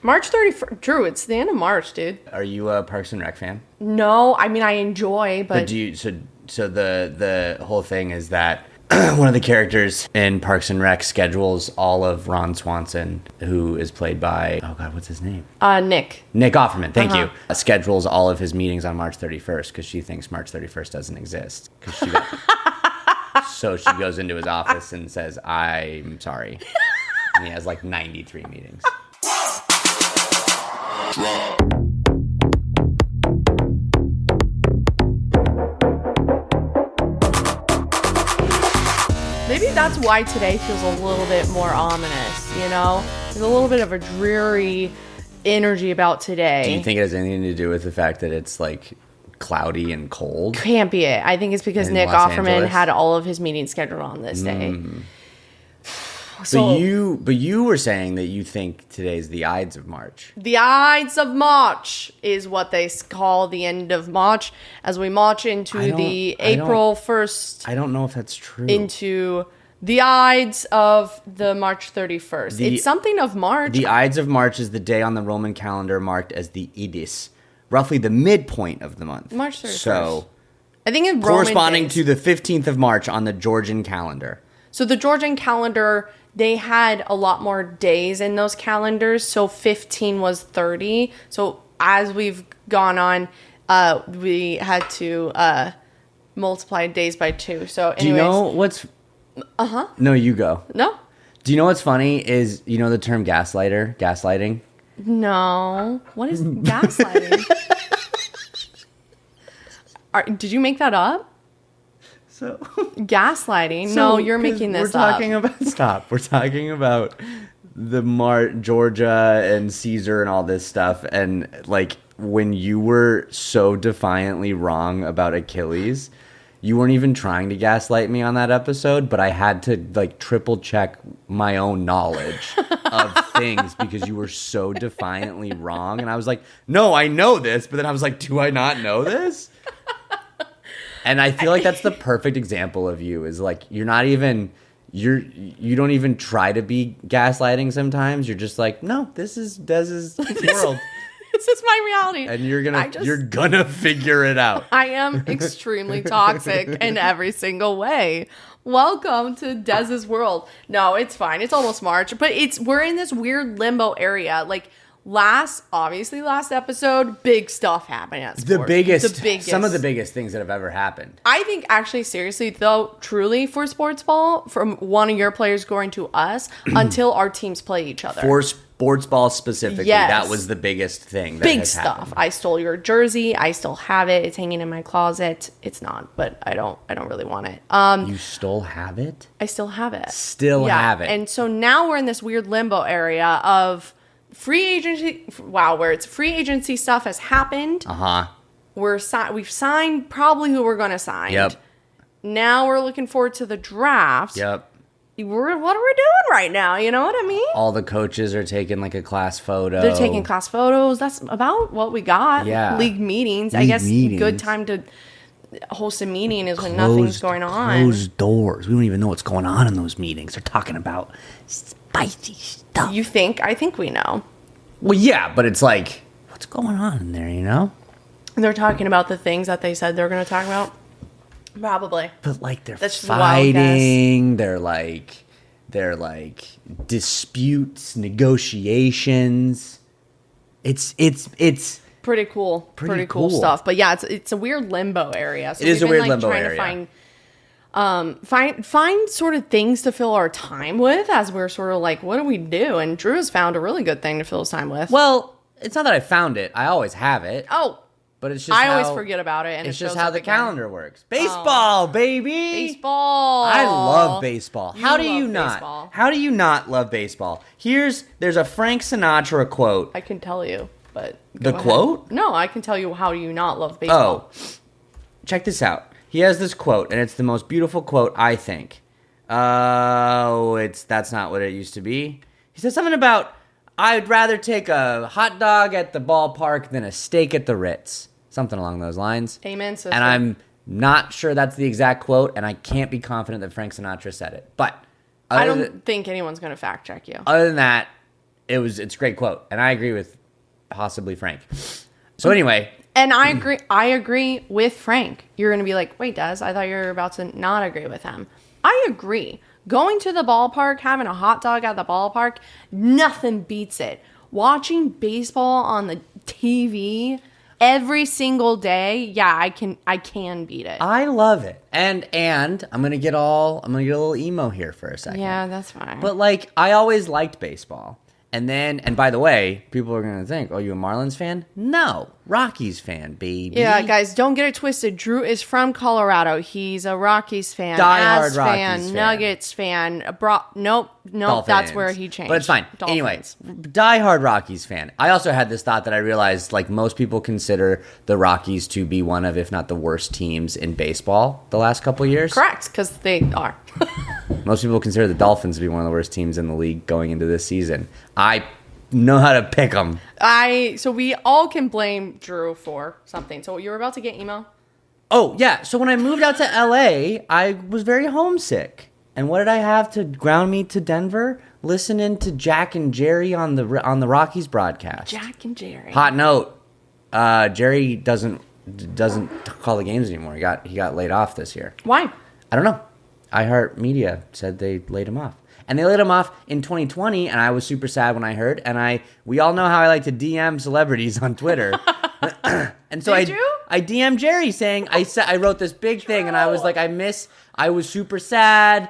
March 31st. Drew, it's the end of March, dude. Are you a Parks and Rec fan? No, I mean, I enjoy, but do you, so the whole thing is that one of the characters in Parks and Rec schedules all of Ron Swanson, who is played by, oh God, what's his name? Nick. Nick Offerman, thank you. Schedules all of his meetings on March 31st because she thinks March 31st doesn't exist. So she goes into his office and says, I'm sorry. And he has like 93 meetings. Maybe that's why today feels a little bit more ominous, you know? There's a little bit of a dreary energy about today. Do you think it has anything to do with the fact that it's like cloudy and cold? Can't be it. I think it's because Nick Offerman had all of his meetings scheduled on this day. So, but you were saying that you think today's the Ides of March. The Ides of March is what they call the end of March as we march into the April 1st. I don't know if that's true. Into the Ides of the March 31st. It's something of March. The Ides of March is the day on the Roman calendar marked as the Ides, roughly the midpoint of the month. March 31st. So, I think in corresponding to the 15th of March on the Georgian calendar. So the Georgian calendar, they had a lot more days in those calendars. So 15 was 30. So as we've gone on, we had to multiply days by 2. So anyways. Do you know what's... No, you go. No? Do you know what's funny is, you know the term gaslighting? No. What is gaslighting? Did you make that up? So gaslighting? No, you're making this up. We're talking about the Georgia and Caesar and all this stuff. And like when you were so defiantly wrong about Achilles, you weren't even trying to gaslight me on that episode, but I had to like triple check my own knowledge of things because you were so defiantly wrong. And I was like, no, I know this. But then I was like, do I not know this? And I feel like that's the perfect example of you is like, you don't even try to be gaslighting sometimes. You're just like, no, this is Dez's world. This is my reality. And you're gonna figure it out. I am extremely toxic in every single way. Welcome to Dez's world. No, it's fine. It's almost March, but we're in this weird limbo area. Like last episode, big stuff happened at Sport. The biggest. Some of the biggest things that have ever happened. I think actually, seriously, though, truly for Sportsball, from one of your players going to us until our teams play each other. For Sportsball specifically, yes. That was the biggest thing that big has stuff. happened. I stole your jersey. I still have it. It's hanging in my closet. It's not, but I don't really want it. You still have it? I still have it. Have it. And so now we're in this weird limbo area of free agency. Wow, where it's free agency stuff has happened. We've signed probably who we're going to sign. Yep. Now we're looking forward to the draft. Yep. What are we doing right now? You know what I mean? All the coaches are taking like a class photo. They're taking class photos. That's about what we got. Yeah. League meetings. I guess good time to host a meeting is when nothing's going on. Closed doors. We don't even know what's going on in those meetings. They're talking about spicy stuff. You think? I think we know. Well, yeah, but it's like, what's going on in there, you know? They're talking about the things that they said they're going to talk about. Probably. But like they're That's fighting, they're like disputes, negotiations. It's pretty cool. Pretty cool stuff. But yeah, it's a weird limbo area. So it is a weird limbo trying area. To find sort of things to fill our time with as we're sort of like, what do we do? And Drew has found a really good thing to fill his time with. Well, it's not that I found it. I always have it. Oh. But it's just I always forget about it, and it's it shows just how up the again. calendar works. Baseball, baby. Baseball. I love baseball. How do you not? Baseball. How do you not love baseball? There's a Frank Sinatra quote. I can tell you, but the quote? No, I can tell you how do you not love baseball. Oh, check this out. He has this quote, and it's the most beautiful quote, I think. That's not what it used to be. He says something about, I'd rather take a hot dog at the ballpark than a steak at the Ritz. Something along those lines. Amen, sister. And I'm not sure that's the exact quote, and I can't be confident that Frank Sinatra said it. But I don't think anyone's going to fact check you. Other than that, it's a great quote, and I agree with possibly Frank. So anyway. And I agree with Frank. You're going to be like, wait, Des, I thought you were about to not agree with him. I agree. Going to the ballpark, having a hot dog at the ballpark, nothing beats it. Watching baseball on the TV every single day, yeah, I can beat it. I love it. And I'm gonna get a little emo here for a second. Yeah, that's fine. But like, I always liked baseball. And by the way, people are going to think, oh, you a Marlins fan? No, Rockies fan, baby. Yeah, guys, don't get it twisted. Drew is from Colorado. He's a Rockies fan. Diehard Rockies fan. Nuggets fan. Nope, Dolphins. That's where he changed. But it's fine. Dolphins. Anyway, diehard Rockies fan. I also had this thought that I realized, like, most people consider the Rockies to be one of, if not the worst teams in baseball the last couple years. Correct, because they are. Most people consider the Dolphins to be one of the worst teams in the league going into this season. I know how to pick them. So we all can blame Drew for something. So you were about to get email? Oh, yeah. So when I moved out to LA, I was very homesick. And what did I have to ground me to Denver? Listening to Jack and Jerry on the Rockies broadcast. Jack and Jerry. Hot note. Jerry doesn't call the games anymore. He got laid off this year. Why? I don't know. iHeartMedia said they laid him off. And they laid him off in 2020, and I was super sad when I heard. And we all know how I like to DM celebrities on Twitter. And so I DM'd Jerry saying, I wrote this big thing, and I was like, I was super sad.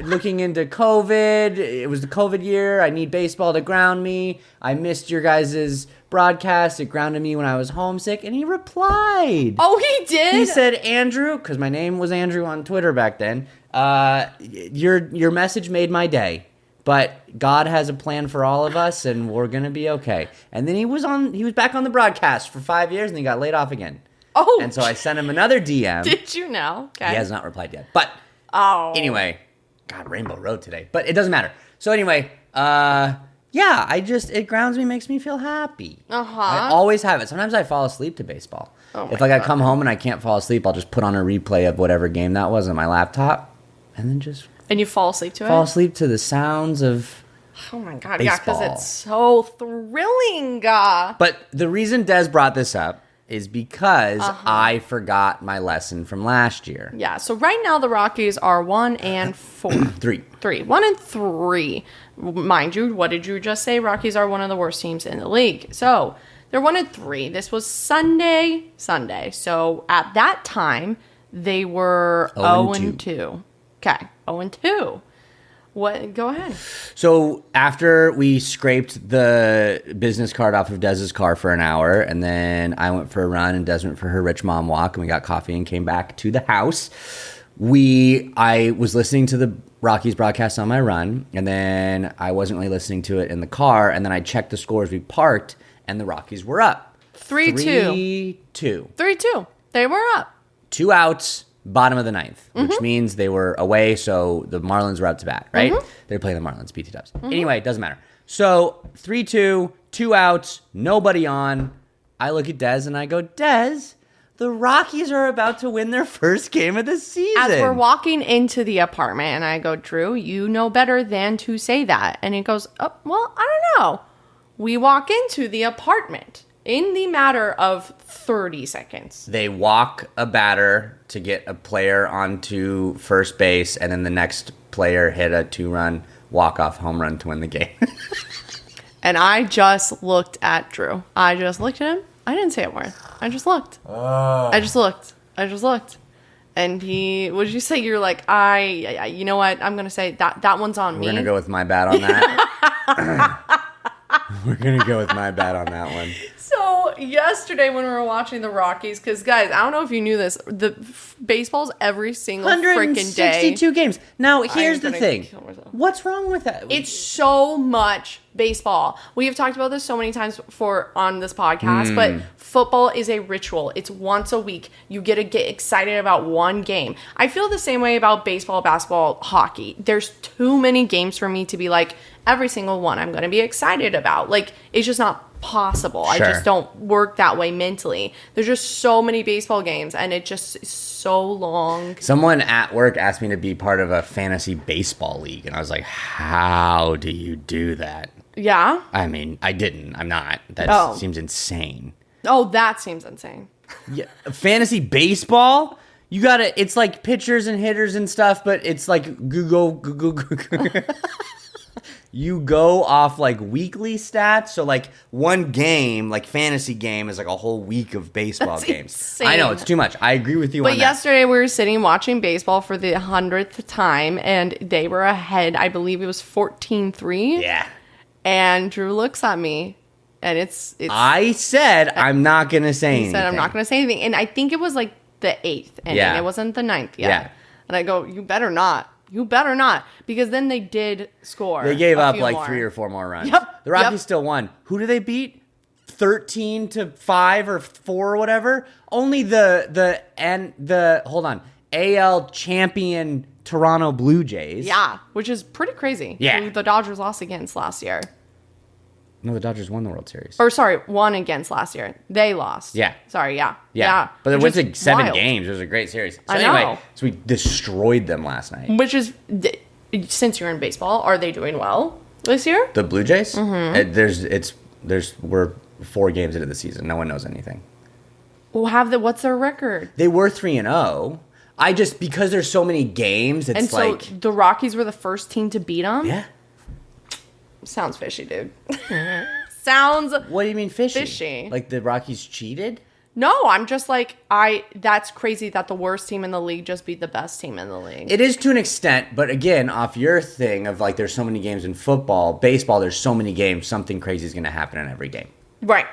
Looking into COVID. It was the COVID year. I need baseball to ground me. I missed your guys' broadcast. It grounded me when I was homesick. And he replied. Oh, he did? He said, Andrew, because my name was Andrew on Twitter back then. Your message made my day. But God has a plan for all of us, and we're gonna be okay. And then he was back on the broadcast for 5 years, and he got laid off again. Oh, and so I sent him another DM. Did you know? Okay. He has not replied yet. But anyway, God, Rainbow Road today. But it doesn't matter. So anyway, it grounds me, makes me feel happy. I always have it. Sometimes I fall asleep to baseball. If I come home and I can't fall asleep, I'll just put on a replay of whatever game that was on my laptop, and then just. And you fall asleep to it? Fall asleep to the sounds of oh my God, baseball. Yeah, because it's so thrilling. But the reason Des brought this up is because I forgot my lesson from last year. Yeah, so right now the Rockies are 1-4. 3. 1-3. Mind you, what did you just say? Rockies are one of the worst teams in the league. So they're 1-3. This was Sunday. So at that time, they were 0-2. Okay, 0-2. What? Go ahead. So after we scraped the business card off of Dez's car for an hour, and then I went for a run, and Des went for her rich mom walk, and we got coffee and came back to the house. I was listening to the Rockies broadcast on my run, and then I wasn't really listening to it in the car, and then I checked the scores. We parked, and the Rockies were up. 3-2. 3-2. They were up. 2 outs. Bottom of the ninth, which means they were away, so the Marlins were up to bat, right? They're playing the Marlins, BT Dubs. Anyway, it doesn't matter. So 3-2, 2 outs, nobody on. I look at Des and I go, Des, the Rockies are about to win their first game of the season. As we're walking into the apartment, and I go, Drew, you know better than to say that. And he goes, oh, well, I don't know. We walk into the apartment. In the matter of 30 seconds. They walk a batter to get a player onto first base, and then the next player hit a 2-run walk-off home run to win the game. And I just looked at Drew. I just looked at him. I didn't say a word. I just looked. I just looked. And what did you say? You're like, you know what? I'm going to say that one's on me. We're going to go with my bat on that. We're going to go with my bat on that one. So yesterday when we were watching the Rockies, because guys, I don't know if you knew this, baseball's every single freaking day. 162 games. Now, here's the thing. What's wrong with that? It's so much baseball. We have talked about this so many times on this podcast, but football is a ritual. It's once a week. You get to get excited about one game. I feel the same way about baseball, basketball, hockey. There's too many games for me to be like, every single one I'm going to be excited about. Like, it's just not possible. Sure. I just don't work that way mentally. There's just so many baseball games, and it just is so long. Someone at work asked me to be part of a fantasy baseball league, and I was like, how do you do that? Yeah? I mean, I didn't. I'm not. That seems insane. Oh, that seems insane. Yeah, fantasy baseball? You gotta, it's like pitchers and hitters and stuff, but it's like Google. You go off like weekly stats. So like one game, like fantasy game, is like a whole week of baseball games. Insane. I know, it's too much. I agree with you on that. But yesterday we were sitting watching baseball for the 100th time, and they were ahead. I believe it was 14-3. Yeah. And Drew looks at me, and it's I said I'm not gonna say anything. He said I'm not gonna say anything, and I think it was like the 8th inning. Yeah. It wasn't the 9th yet. Yeah. And I go, you better not. You better not, because then they did score. They gave up like 3 or 4 more runs. Yep. The Rockies still won. Who do they beat? 13-5 or 4 or whatever. Only the AL champion Toronto Blue Jays. Yeah, which is pretty crazy. Yeah. Who the Dodgers lost against last year. No, the Dodgers won the World Series. Or sorry, won against last year. They lost. Yeah. Sorry, yeah. But it went to 7 wild. games. It was a great series. So I anyway, know. so we destroyed them last night. Which is, since you're in baseball, are they doing well this year? The Blue Jays? Mm-hmm. We're 4 games into the season. No one knows anything. Well, what's their record? They were 3-0. Because there's so many games, it's and so the Rockies were the first team to beat them? Yeah. Sounds fishy, dude. Sounds What do you mean fishy? fishy. Like the Rockies cheated? No, I'm just like, that's crazy that the worst team in the league just beat the best team in the league. It is to an extent, but again, off your thing of like there's so many games in football, baseball, there's so many games, something crazy is going to happen in every game. Right.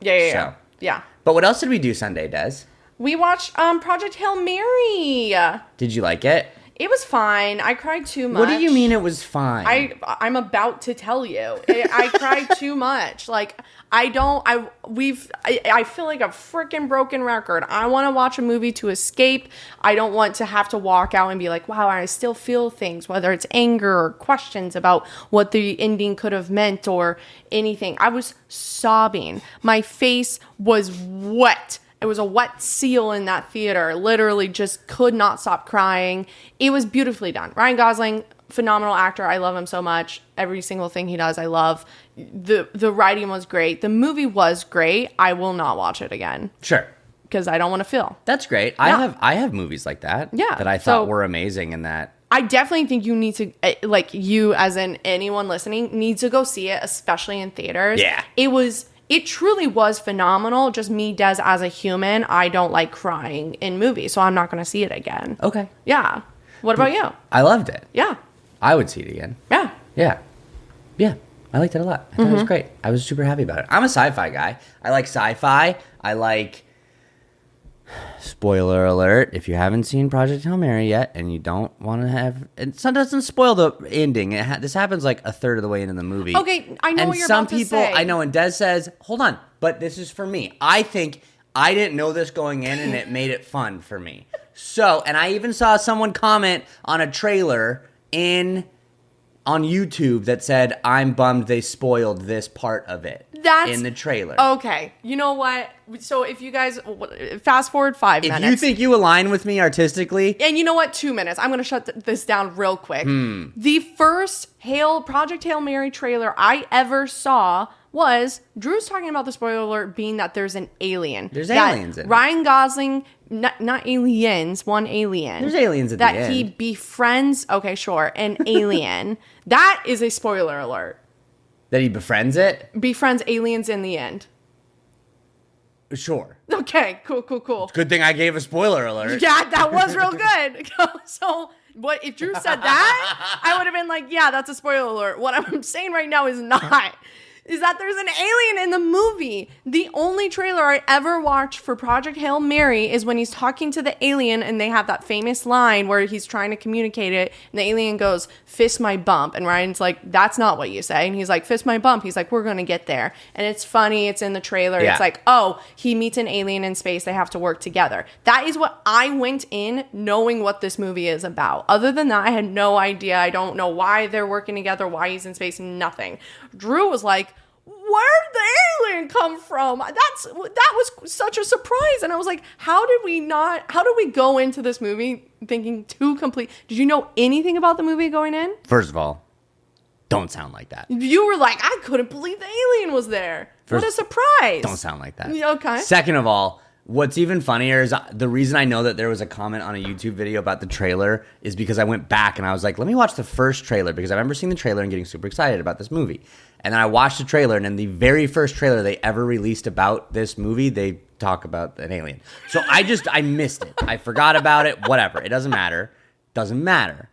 Yeah. So. Yeah. But what else did we do Sunday, Des? We watched Project Hail Mary. Did you like it? It was fine. I cried too much. What do you mean it was fine? I'm about to tell you. I cried too much. Like, I feel like a freaking broken record. I want to watch a movie to escape. I don't want to have to walk out and be like, wow, I still feel things, whether it's anger or questions about what the ending could have meant or anything. I was sobbing. My face was wet. It was a wet seal in that theater. Literally just could not stop crying. It was beautifully done. Ryan Gosling, phenomenal actor. I love him so much. Every single thing he does, I love. The writing was great. The movie was great. I will not watch it again. Sure. Because I don't want to feel. That's great. Yeah. I have movies like that. Yeah. That I thought were amazing and that. I definitely think you need to, like you as in anyone listening, needs to go see it, especially in theaters. Yeah. It truly was phenomenal. Just me, Des, as a human, I don't like crying in movies, so I'm not going to see it again. Okay. Yeah. What about you? I loved it. Yeah. I would see it again. Yeah. Yeah. Yeah. I liked it a lot. I thought it was great. I was super happy about it. I'm a sci-fi guy. I like sci-fi. I like... Spoiler alert, if you haven't seen Project Hail Mary yet and you don't want to have... It doesn't spoil the ending. This happens like a third of the way into the movie. Okay, I know what you're about to say. I know, and Des says, hold on, but this is for me. I think I didn't know this going in and it made it fun for me. So, and I even saw someone comment on a trailer on YouTube that said, I'm bummed they spoiled this part of it in the trailer. Okay. You know what? So if you guys, fast forward 5 minutes. If you think you align with me artistically. And you know what? 2 minutes. I'm going to shut this down real quick. The first Project Hail Mary trailer I ever saw was Drew's talking about the spoiler alert being that there's an alien. There's aliens in it. Ryan Gosling, not aliens, one alien. There's aliens at the end. That he befriends, okay, sure, an alien. That is a spoiler alert. That he befriends it? Befriends aliens in the end. Sure. Okay, cool. Good thing I gave a spoiler alert. Yeah, that was real good. So, what if Drew said that, I would have been like, yeah, that's a spoiler alert. What I'm saying right now is not. Is that there's an alien in the movie. The only trailer I ever watched for Project Hail Mary is when he's talking to the alien and they have that famous line where he's trying to communicate it and the alien goes, fist my bump. And Ryan's like, that's not what you say. And he's like, fist my bump. He's like, we're going to get there. And it's funny. It's in the trailer. Yeah. It's like, oh, he meets an alien in space. They have to work together. That is what I went in knowing what this movie is about. Other than that, I had no idea. I don't know why they're working together, why he's in space, nothing. Drew was like, where'd the alien come from? That was such a surprise. And I was like, how did we go into this movie thinking too complete? Did you know anything about the movie going in? First of all, Don't sound like that. You were like, I couldn't believe the alien was there. What a surprise. Don't sound like that. Okay. Second of all, what's even funnier is the reason I know that there was a comment on a YouTube video about the trailer is because I went back and I was like, let me watch the first trailer because I remember seeing the trailer and getting super excited about this movie. And then I watched the trailer, and in the very first trailer they ever released about this movie, they talk about an alien. So I missed it. I forgot about it. Whatever. It doesn't matter. Doesn't matter.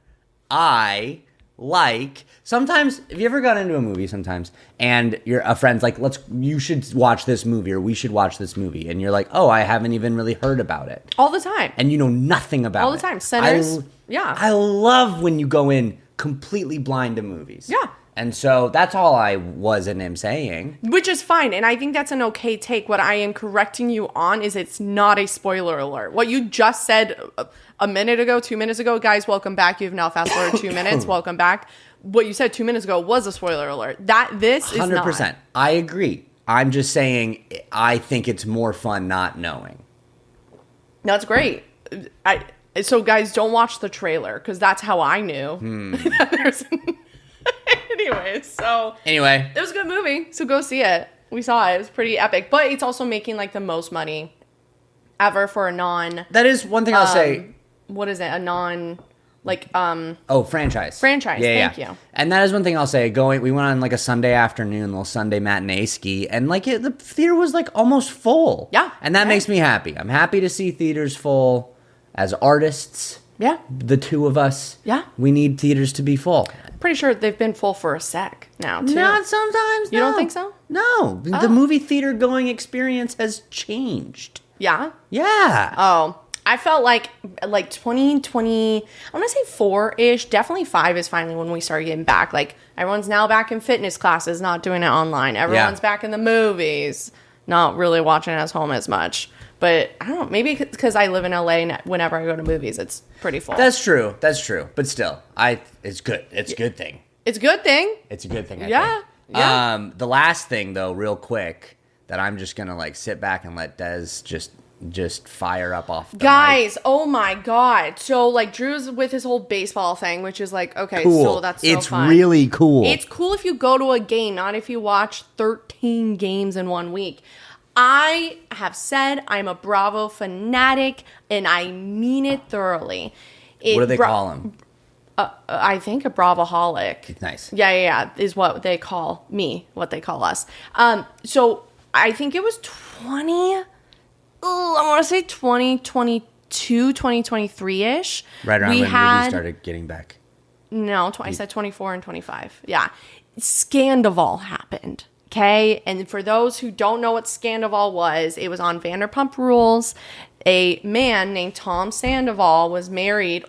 Sometimes, have you ever gone into a movie sometimes and a friend's like, you should watch this movie, or we should watch this movie. And you're like, oh, I haven't even really heard about it. All the time. And you know nothing about it. All the time. Sinners. I love when you go in completely blind to movies. Yeah. And so that's all I was in him saying. Which is fine. And I think that's an okay take. What I am correcting you on is it's not a spoiler alert. What you just said a minute ago, 2 minutes ago, guys, welcome back. You've now fast forwarded 2 minutes. Welcome back. What you said 2 minutes ago was a spoiler alert. This is 100%. Not. I agree. I'm just saying I think it's more fun not knowing. That's great. So guys, don't watch the trailer because that's how I knew. Anyway, it was a good movie, so go see it. We saw it. It was pretty epic, but it's also making like the most money ever for a non. That is one thing I'll say. What is it? A non franchise. Franchise. Thank you. And that is one thing I'll say. We went on like a Sunday afternoon, little Sunday matinee ski, and like the theater was like almost full. Yeah, and that makes me happy. I'm happy to see theaters full. As artists, the two of us, we need theaters to be full. Pretty sure they've been full for a sec now, too. Not sometimes. You don't think so? No. The movie theater going experience has changed. Yeah? Yeah. Oh, I felt like 2020, I want to say 4-ish, definitely 5 is finally when we started getting back. Like, everyone's now back in fitness classes, not doing it online. Everyone's back in the movies, not really watching at home as much. But I don't know, maybe because I live in LA and whenever I go to movies, it's pretty full. That's true. But still, it's good. It's a good thing. It's a good thing. It's a good thing, I think. Yeah. The last thing, though, real quick, that I'm just going to like sit back and let Des just fire up off the Guys, mic. Oh my God. So like Drew's with his whole baseball thing, which is like, okay, cool. So that's so it's fun. Really cool. It's cool if you go to a game, not if you watch 13 games in 1 week. I have said I'm a Bravo fanatic, and I mean it thoroughly. What do they call him? I think a Bravoholic. Nice. Yeah, is what they call me, what they call us. So I think it was 20, I want to say 2022, 2023-ish. Right around when movies started getting back. No, I said 24 and 25. Yeah. Scandival happened. Okay, and for those who don't know what Scandival was, it was on Vanderpump Rules. A man named Tom Sandoval was married.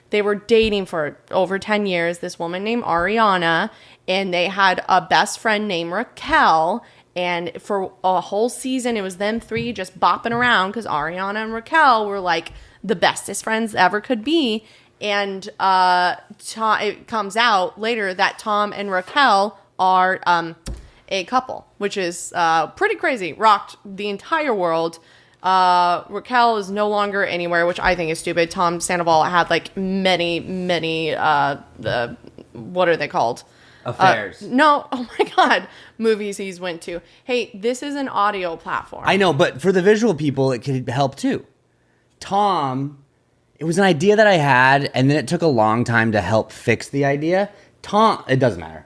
They were dating for over 10 years. This woman named Ariana, and they had a best friend named Raquel. And for a whole season, it was them three just bopping around because Ariana and Raquel were like the bestest friends ever could be. And it comes out later that Tom and Raquel are a couple, which is pretty crazy. Rocked the entire world. Raquel is no longer anywhere, which I think is stupid. Tom Sandoval had like many what are they called? Affairs. No, oh my God, movies he's went to. Hey, this is an audio platform. I know, but for the visual people, it could help too. Tom, it was an idea that I had, and then it took a long time to help fix the idea. Tom, it doesn't matter.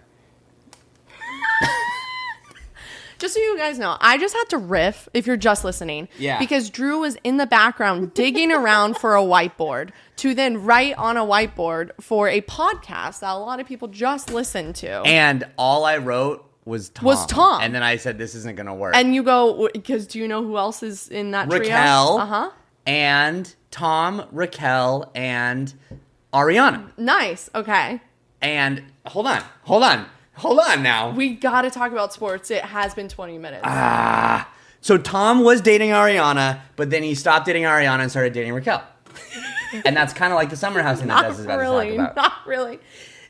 Just so you guys know, I just had to riff if you're just listening. Yeah. Because Drew was in the background digging around for a whiteboard to then write on a whiteboard for a podcast that a lot of people just listen to. And all I wrote was Tom. And then I said, this isn't going to work. And you go, because do you know who else is in that trio? Raquel. And Tom, Raquel, and Ariana. Nice. Okay. And hold on now. We got to talk about sports. It has been 20 minutes. So Tom was dating Ariana, but then he stopped dating Ariana and started dating Raquel. And that's kind of like the summer house thing that Des is about to talk about. Not really.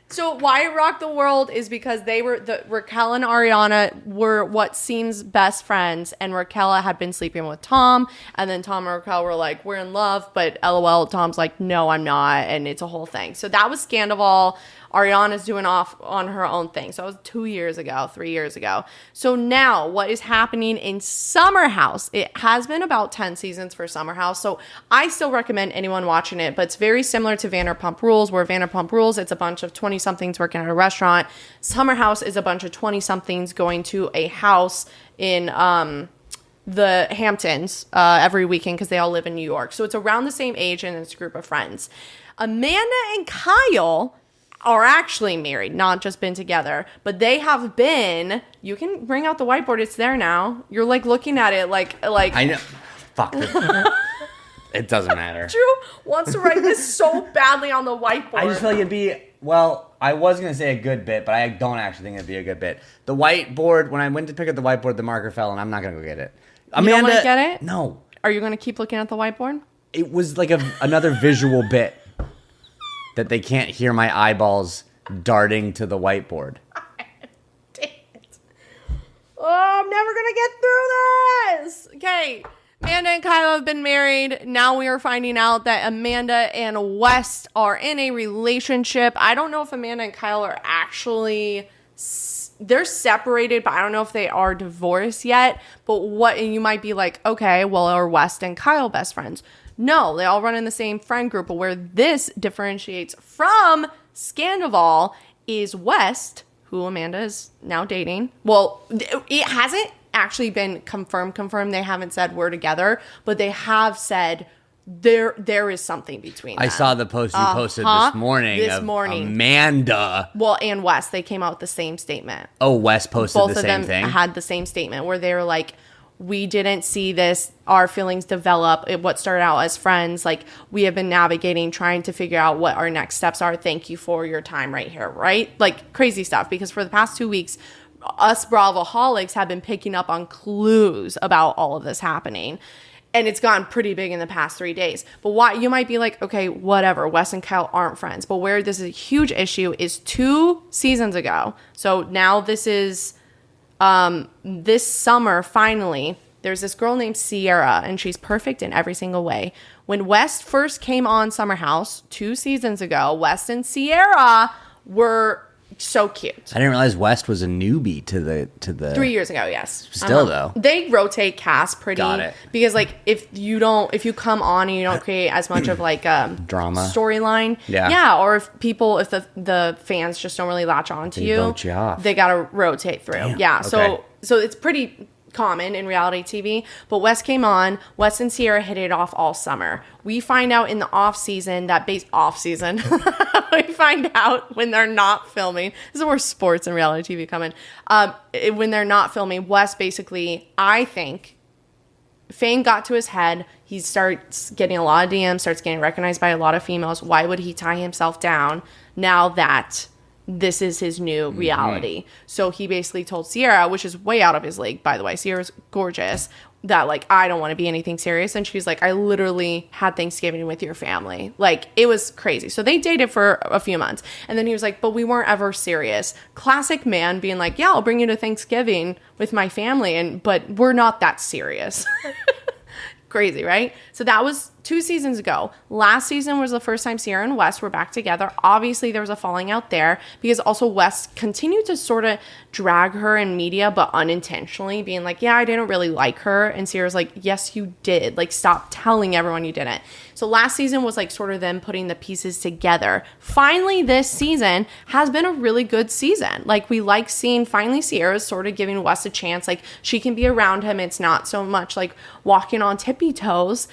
So why it rocked the world is because Raquel and Ariana were what seems best friends, and Raquel had been sleeping with Tom, and then Tom and Raquel were like, we're in love, but LOL, Tom's like, no, I'm not, and it's a whole thing. So that was Scandival. Ariana's doing off on her own thing. So it was 2 years ago, 3 years ago. So now what is happening in Summer House? It has been about 10 seasons for Summer House. So I still recommend anyone watching it, but it's very similar to Vanderpump Rules, where Vanderpump Rules, it's a bunch of 20-somethings working at a restaurant. Summer House is a bunch of 20-somethings going to a house in the Hamptons every weekend because they all live in New York. So it's around the same age and it's a group of friends. Amanda and Kyle are actually married, not just been together, but they have been. You can bring out the whiteboard. It's there now. You're like looking at it like I know. Fuck. It doesn't matter. Drew wants to write this so badly on the whiteboard. I just feel like it'd be, well, I was going to say a good bit, but I don't actually think it'd be a good bit. The whiteboard, when I went to pick up the whiteboard, the marker fell, and I'm not going to go get it. Amanda, you don't want to get it? No. Are you going to keep looking at the whiteboard? It was like another visual bit that they can't hear my eyeballs darting to the whiteboard. Damn it. Oh, I'm never going to get through this. Okay. Amanda and Kyle have been married. Now we are finding out that Amanda and West are in a relationship. I don't know if Amanda and Kyle are actually... They're separated, but I don't know if they are divorced yet. But and you might be like, okay, well, are West and Kyle best friends? No, they all run in the same friend group. But where this differentiates from Skattebo is West, who Amanda is now dating. Well, it hasn't actually been confirmed. They haven't said we're together, but they have said there is something between them. I saw the post you posted this morning. Amanda. Well, and West, they came out with the same statement. Oh, West posted Both the same thing? Both of them had the same statement where they were like, we didn't see this, our feelings develop, what started out as friends, like we have been navigating, trying to figure out what our next steps are. Thank you for your time right here, right? Like crazy stuff, because for the past 2 weeks, us Bravoholics have been picking up on clues about all of this happening. And it's gotten pretty big in the past 3 days. But why you might be like, okay, whatever, Wes and Kyle aren't friends. But where this is a huge issue is 2 seasons ago. So now this is this summer, finally, there's this girl named Sierra, and she's perfect in every single way. When West first came on Summer House 2 seasons ago, West and Sierra were so cute. I didn't realize West was a newbie to the 3 years ago, yes. Still though. They rotate cast pretty. Got it. Because like if you come on and you don't create as much of like a drama storyline. Yeah, or if the fans just don't really latch on to you. Vote you off. They gotta rotate through. Damn. Yeah. Okay. So it's pretty common in reality TV, but West came on. West and Sierra hit it off all summer. We find out in the off season we find out when they're not filming. This is where sports and reality TV come in. When they're not filming, West basically, I think, fame got to his head. He starts getting a lot of DMs, starts getting recognized by a lot of females. Why would he tie himself down now that this is his new reality? So he basically told Sierra, which is way out of his league, by the way, Sierra's gorgeous, that like, I don't want to be anything serious. And she's like, I literally had Thanksgiving with your family. Like, it was crazy. So they dated for a few months. And then he was like, but we weren't ever serious. Classic man being like, yeah, I'll bring you to Thanksgiving with my family, but we're not that serious. Crazy, right? So that was 2 seasons ago. Last season was the first time Sierra and West were back together. Obviously, there was a falling out there because also West continued to sort of drag her in media, but unintentionally, being like, yeah, I didn't really like her. And Sierra's like, yes, you did. Like, stop telling everyone you didn't. So last season was like sort of them putting the pieces together. Finally, this season has been a really good season. Like, we like seeing finally Sierra's sort of giving West a chance. Like, she can be around him. It's not so much like walking on tippy toes.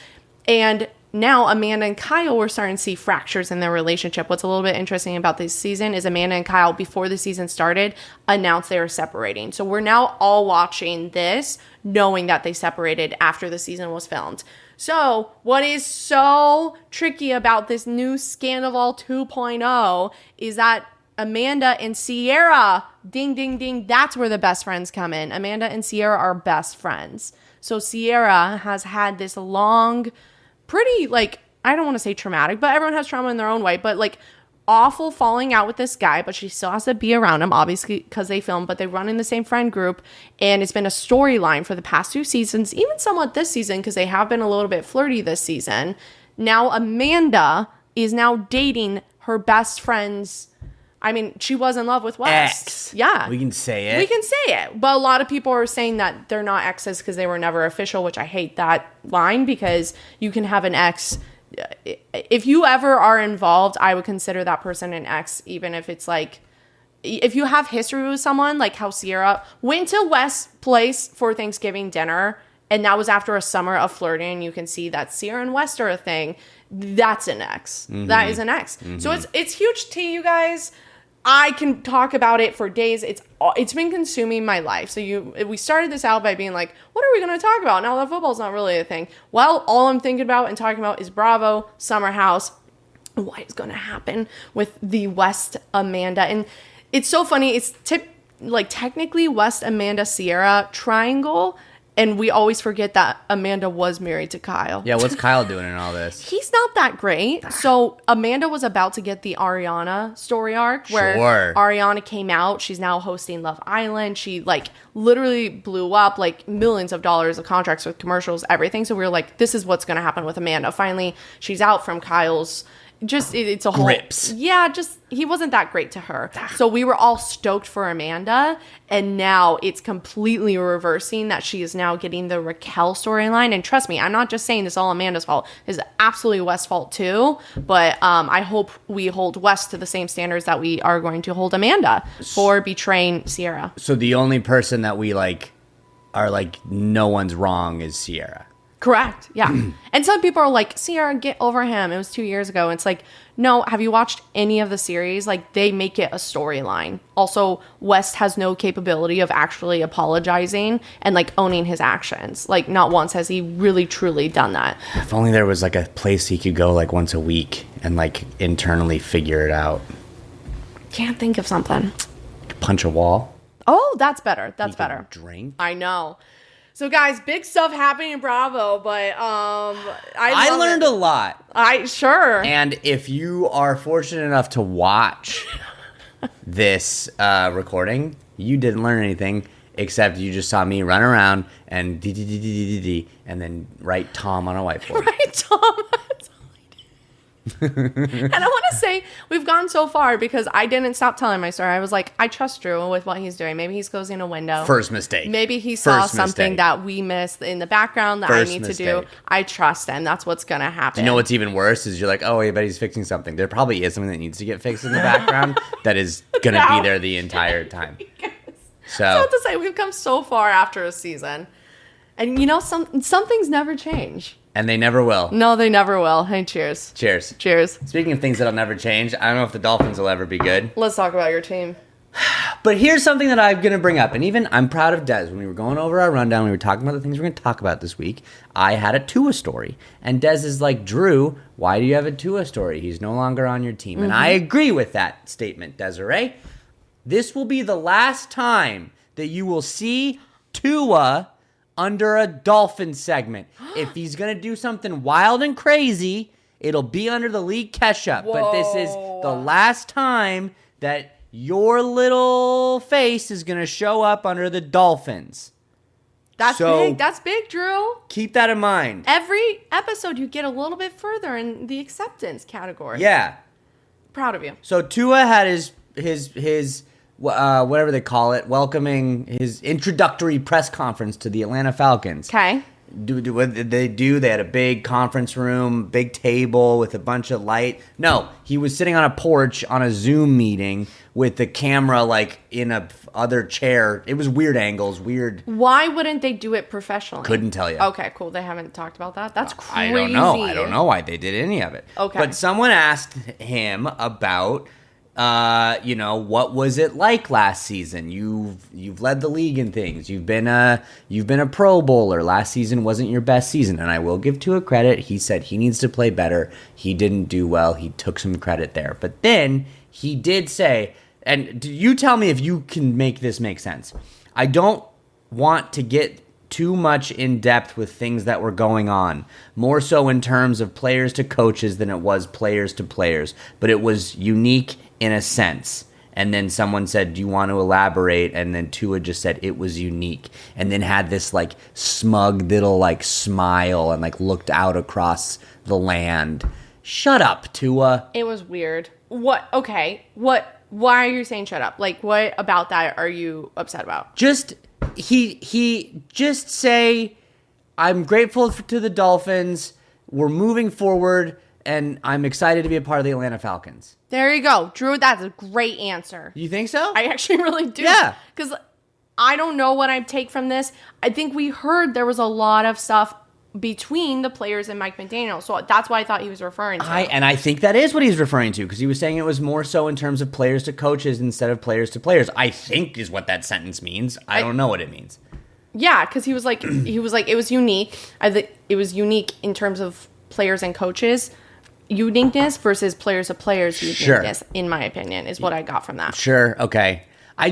And now Amanda and Kyle, we're starting to see fractures in their relationship. What's a little bit interesting about this season is Amanda and Kyle, before the season started, announced they were separating. So we're now all watching this knowing that they separated after the season was filmed. So what is so tricky about this new Skattebo 2.0 is that Amanda and Sierra, ding, ding, ding, that's where the best friends come in. Amanda and Sierra are best friends. So Sierra has had this long, pretty, like, I don't want to say traumatic, but everyone has trauma in their own way, but like awful falling out with this guy, but she still has to be around him, obviously, because they film, but they run in the same friend group, and it's been a storyline for the past 2 seasons, even somewhat this season, because they have been a little bit flirty this season. Now Amanda is now dating her best friend's I mean, she was in love with West. Ex. Yeah. We can say it. We can say it. But a lot of people are saying that they're not exes because they were never official, which I hate that line because you can have an ex. If you ever are involved, I would consider that person an ex, even if it's like, if you have history with someone, like how Sierra went to West's place for Thanksgiving dinner, and that was after a summer of flirting, you can see that Sierra and West are a thing. That's an ex. That is an ex. So it's huge tea, you guys. I can talk about it for days. It's been consuming my life. So we started this out by being like, what are we going to talk about now that football's not really a thing? Well, all I'm thinking about and talking about is Bravo, Summer House, what is going to happen with the West Amanda. And it's so funny. It's technically West Amanda Sierra triangle. And we always forget that Amanda was married to Kyle. Yeah, what's Kyle doing in all this? He's not that great. So Amanda was about to get the Ariana story arc where Ariana came out. She's now hosting Love Island. She literally blew up millions of dollars of contracts with commercials, everything. So we were like, this is what's going to happen with Amanda. Finally, she's out from Kyle's. It's a whole grips. Yeah, he wasn't that great to her. So we were all stoked for Amanda, and now it's completely reversing that she is now getting the Raquel storyline. And trust me, I'm not just saying this all Amanda's fault. It's absolutely West's fault too. But I hope we hold West to the same standards that we are going to hold Amanda for betraying Sierra. So the only person that we are no one's wrong is Sierra. Correct. Yeah. And some people are like, Sierra, get over him. It was 2 years ago. It's like, no, have you watched any of the series? They make it a storyline. Also, West has no capability of actually apologizing and owning his actions. Not once has he really truly done that. If only there was a place he could go once a week and internally figure it out. Can't think of something. Punch a wall. Oh, that's better. That's better. Drink. I know. So, guys, big stuff happening in Bravo, but I learned a lot. Sure. And if you are fortunate enough to watch this recording, you didn't learn anything except you just saw me run around and and then write Tom on a whiteboard. Right, Tom. And I want to say we've gone so far because I didn't stop telling my story. I was like, I trust Drew with what he's doing. Maybe he's closing a window. First mistake. Maybe he saw something that we missed in the background that I need to do. I trust him. That's what's going to happen. You know what's even worse is you're like, oh, I bet he's fixing something. There probably is something that needs to get fixed in the background that is going to be there the entire time. So I have to say, we've come so far after a season. And some things never change. And they never will. No, they never will. Hey, cheers. Cheers. Cheers. Speaking of things that'll never change, I don't know if the Dolphins will ever be good. Let's talk about your team. But here's something that I'm going to bring up. And even I'm proud of Des. When we were going over our rundown, we were talking about the things we're going to talk about this week. I had a Tua story. And Des is like, Drew, why do you have a Tua story? He's no longer on your team. And I agree with that statement, Desiree. This will be the last time that you will see Tua under a Dolphin segment. If he's going to do something wild and crazy, it'll be under the league catch-up. But this is the last time that your little face is going to show up under the Dolphins. That's big. That's big, Drew. Keep that in mind. Every episode, you get a little bit further in the acceptance category. Yeah. Proud of you. So Tua had his whatever they call it, welcoming his introductory press conference to the Atlanta Falcons. Okay. What did they do? They had a big conference room, big table with a bunch of light. No, he was sitting on a porch on a Zoom meeting with the camera in a other chair. It was weird angles, weird. Why wouldn't they do it professionally? Couldn't tell you. Okay, cool. They haven't talked about that. That's crazy. I don't know why they did any of it. Okay. But someone asked him about what was it like last season? You've led the league in things. You've been a Pro Bowler. Last season wasn't your best season, and I will give Tua credit. He said he needs to play better. He didn't do well. He took some credit there. But then he did say, and you tell me if you can make this make sense. I don't want to get too much in depth with things that were going on, more so in terms of players to coaches than it was players to players, but it was unique in a sense. And then someone said, do you want to elaborate? And then Tua just said it was unique, and then had this smug little smile and looked out across the land. Shut up, Tua. It was weird. What? Okay. What why are you saying shut up? Like, what about that are you upset about? Just he just say, I'm grateful to the Dolphins. We're moving forward, and I'm excited to be a part of the Atlanta Falcons. There you go, Drew. That's a great answer. You think so? I actually really do. Yeah. Because I don't know what I take from this. I think we heard there was a lot of stuff between the players and Mike McDaniel. So that's what I thought he was referring to. And I think that is what he's referring to, because he was saying it was more so in terms of players to coaches instead of players to players. I think is what that sentence means. I don't know what it means. Yeah, because he was like, it was unique. I think it was unique in terms of players and coaches uniqueness versus players to players uniqueness, in my opinion, is what I got from that. Sure, okay. I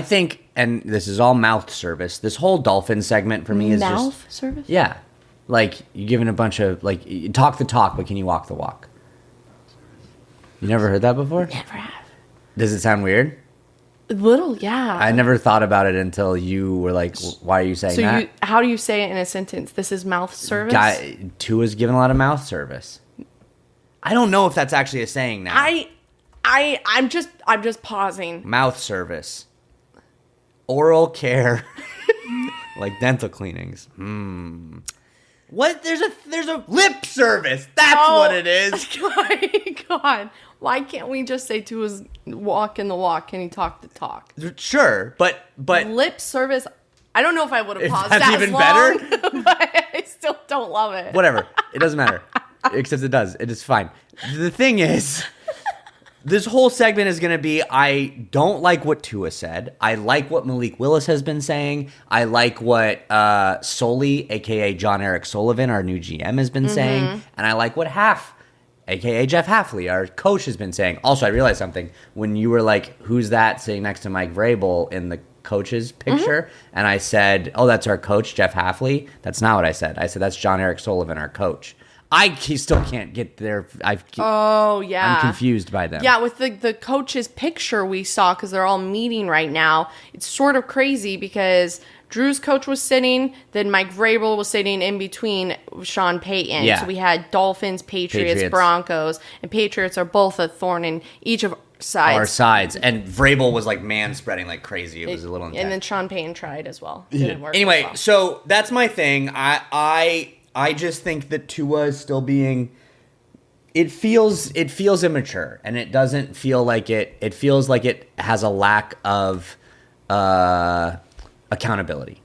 think, and this is all mouth service, this whole Dolphin segment for me is mouth service? Yeah. Like, you're giving a bunch of, like, you talk the talk, but can you walk the walk? You never heard that before? Never have. Does it sound weird? A little, yeah. I never thought about it until you were like, why are you saying that? How do you say it in a sentence? This is mouth service? Tua's giving a lot of mouth service. I don't know if that's actually a saying now. I'm just pausing. Mouth service. Oral care. Like dental cleanings. What? There's a lip service. That's what it is. God. Why can't we just say to his walking the walk? Can he talk the talk? Sure, but lip service. I don't know if I would have paused that's that even long, better. But I still don't love it. Whatever. It doesn't matter. Except it does. It is fine. The thing is, this whole segment is going to be, I don't like what Tua said. I like what Malik Willis has been saying. I like what Soli, a.k.a. John Eric Sullivan, our new GM, has been saying. And I like what Half, a.k.a. Jeff Hafley, our coach, has been saying. Also, I realized something. When you were like, who's that sitting next to Mike Vrabel in the coach's picture? And I said, oh, that's our coach, Jeff Hafley. That's not what I said. I said, that's John Eric Sullivan, our coach. He still can't get there. Oh, yeah. I'm confused by them. Yeah, with the coach's picture we saw, because they're all meeting right now, it's sort of crazy because Drew's coach was sitting, then Mike Vrabel was sitting in between Sean Payton. Yeah. So we had Dolphins, Patriots, Broncos, and Patriots are both a thorn in each of our sides. And Vrabel was like man-spreading like crazy. It was a little intense. And then Sean Payton tried as well. Didn't work anyway, as well. So that's my thing. I just think that Tua is still being. It feels immature, and it doesn't feel like it. It feels like it has a lack of accountability.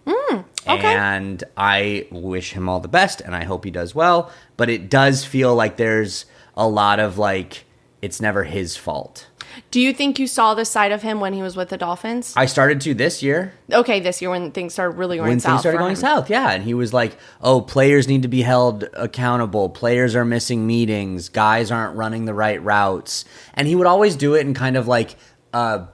Okay. And I wish him all the best, and I hope he does well. But it does feel like there's a lot of like, it's never his fault. Do you think you saw this side of him when he was with the Dolphins? I started to this year. Okay, this year when things started really going south. When things started going south, yeah. And he was like, oh, players need to be held accountable. Players are missing meetings. Guys aren't running the right routes. And he would always do it in kind of like a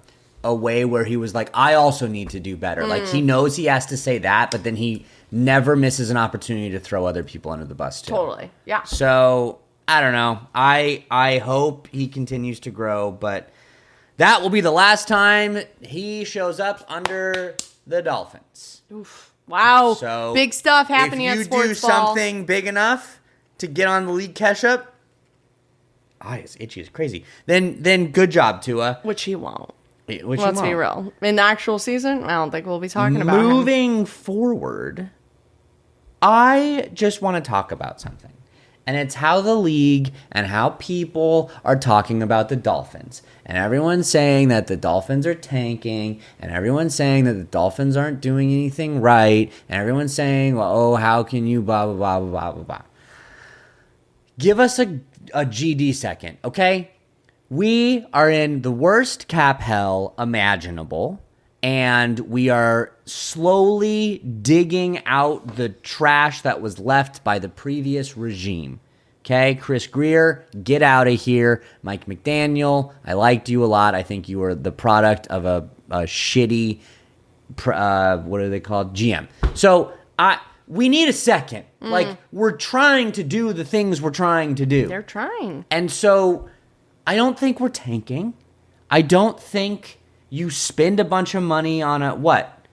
way where he was like, I also need to do better. Like, he knows he has to say that, but then he never misses an opportunity to throw other people under the bus, too. Totally, yeah. So, I don't know. I hope he continues to grow, but that will be the last time he shows up under the Dolphins. Oof. Wow. So big stuff happening at Sportsball. If you do something big enough to get on the league catch-up, it's itchy as crazy, then good job, Tua. Which he won't. Let's be real. In the actual season, I don't think we'll be talking about Moving forward, I just want to talk about something. And it's how the league and how people are talking about the Dolphins. And everyone's saying that the Dolphins are tanking. And everyone's saying that the Dolphins aren't doing anything right. And everyone's saying, well, oh, how can you blah, blah, blah, blah, blah, blah. Give us a GD second, okay? We are in the worst cap hell imaginable. And we are slowly digging out the trash that was left by the previous regime. Okay, Chris Greer, get out of here. Mike McDaniel, I liked you a lot. I think you were the product of a shitty, what are they called? GM. So we need a second. Like, we're trying to do the things we're trying to do. They're trying. And so I don't think we're tanking. I don't think you spend a bunch of money on what?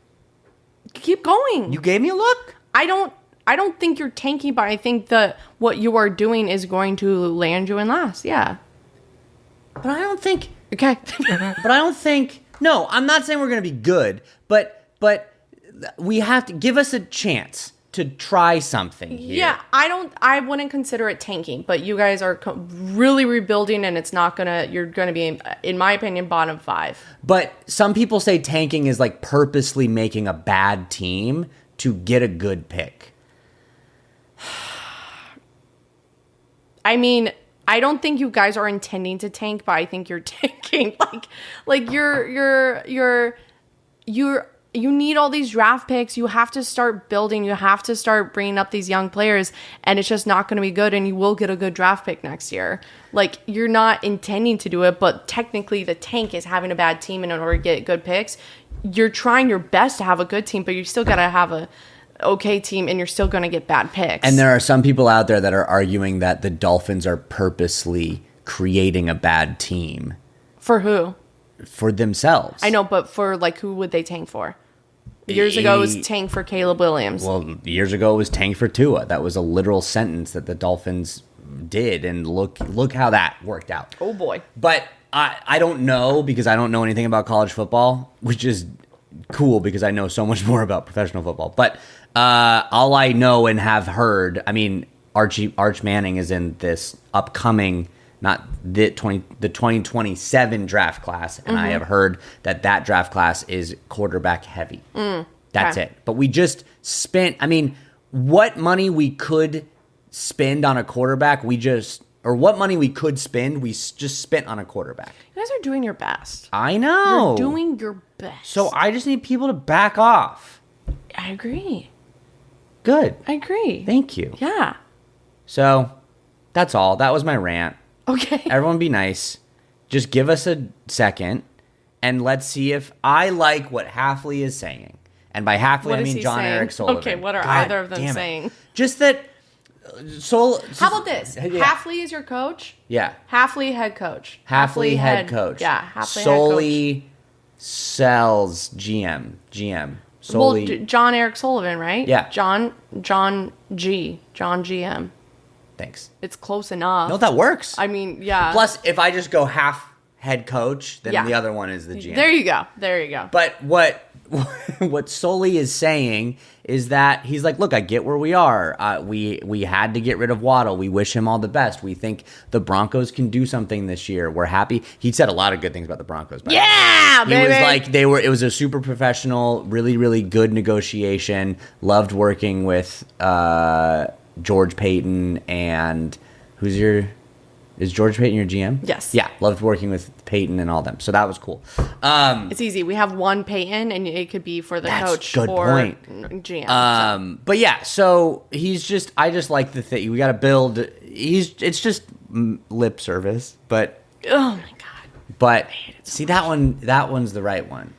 Keep going. You gave me a look? I don't think you're tanking, but I think that what you are doing is going to land you in last. Yeah. But I don't think Okay. But I don't think. No, I'm not saying we're going to be good, but we have to give us a chance to try something here. Yeah, I wouldn't consider it tanking, but you guys are really rebuilding, and you're gonna be, in my opinion, bottom 5. But some people say tanking is like purposely making a bad team to get a good pick. I mean, I don't think you guys are intending to tank, but I think you're tanking. Like you need all these draft picks. You have to start building. You have to start bringing up these young players, and it's just not going to be good, and you will get a good draft pick next year. Like, you're not intending to do it, but technically the tank is having a bad team, and in order to get good picks, you're trying your best to have a good team, but you still got to have a okay team, and you're still going to get bad picks. And there are some people out there that are arguing that the Dolphins are purposely creating a bad team. For who? For themselves. I know, but for, like, who would they tank for? Years ago, it was tank for Caleb Williams. Well, years ago, it was tank for Tua. That was a literal sentence that the Dolphins did, and look how that worked out. Oh, boy. But I don't know, because I don't know anything about college football, which is cool because I know so much more about professional football. But all I know and have heard, I mean, Arch Manning is in this upcoming, not the 2027 draft class, and I have heard that draft class is quarterback heavy. That's it. But we just spent, I mean, what money we could spend on a quarterback, what money we could spend, we just spent on a quarterback. You guys are doing your best. I know. You're doing your best. So I just need people to back off. I agree. Good. I agree. Thank you. Yeah. So that's all. That was my rant. Okay. Everyone be nice. Just give us a second, and let's see if I like what Halfley is saying. And by Halfley, I mean John Eric Sullivan. Okay, what are either of them saying? Just that... How about this? Yeah. Halfley is your coach? Yeah. Halfley head coach. Halfley head coach. Yeah, Halfley Solely head coach. sells GM. Solely... Well, John Eric Sullivan, right? Yeah. John GM. Thanks. It's close enough. No, that works. I mean, yeah. Plus, if I just go half head coach, then the other one is the GM. There you go. But what Solly is saying is that he's like, look, I get where we are. We had to get rid of Waddle. We wish him all the best. We think the Broncos can do something this year. We're happy. He said a lot of good things about the Broncos. Yeah, he baby. was like, it was a super professional, really, really good negotiation. Loved working with George Payton, and is George Payton your GM? Yes. Yeah, loved working with Payton and all them. So that was cool. It's easy. We have one Payton, and it could be for the coach good or point. GM. But yeah, so I just like the thing. We got to build. It's just lip service, but oh my god. But see that one's the right one.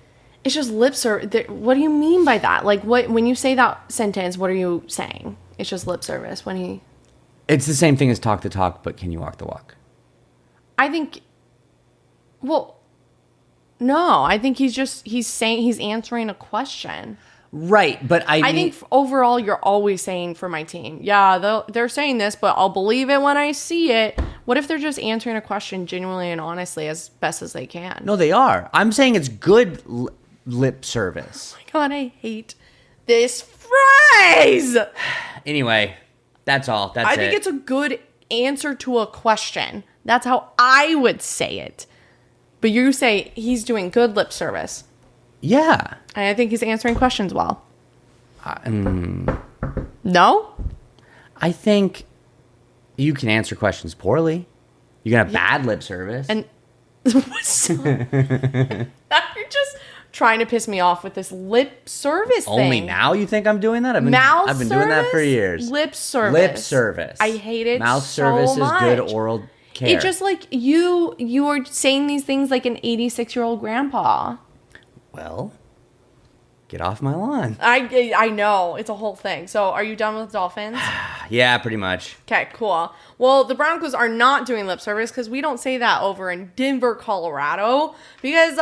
It's just lip service. What do you mean by that? Like, when you say that sentence, what are you saying? It's just lip service when he... It's the same thing as talk the talk, but can you walk the walk? I think... Well, no. I think he's answering a question. Right, but I mean, think overall you're always saying for my team, yeah, they're saying this, but I'll believe it when I see it. What if they're just answering a question genuinely and honestly as best as they can? No, they are. I'm saying it's good lip service. Oh my god, I hate this phrase. Anyway, that's all. I think it's a good answer to a question. That's how I would say it. But you say he's doing good lip service. Yeah. And I think he's answering questions well. No? I think you can answer questions poorly. You can have bad lip service. And you're just trying to piss me off with this lip service thing. Only now you think I'm doing that? I've been doing that for years. Lip service. Lip service. I hate it Mouth so service much. is good oral care. It's just like you are saying these things like an 86-year-old grandpa. Well, get off my lawn. I know. It's a whole thing. So are you done with Dolphins? Yeah, pretty much. Okay, cool. Well, the Broncos are not doing lip service because we don't say that over in Denver, Colorado. Because,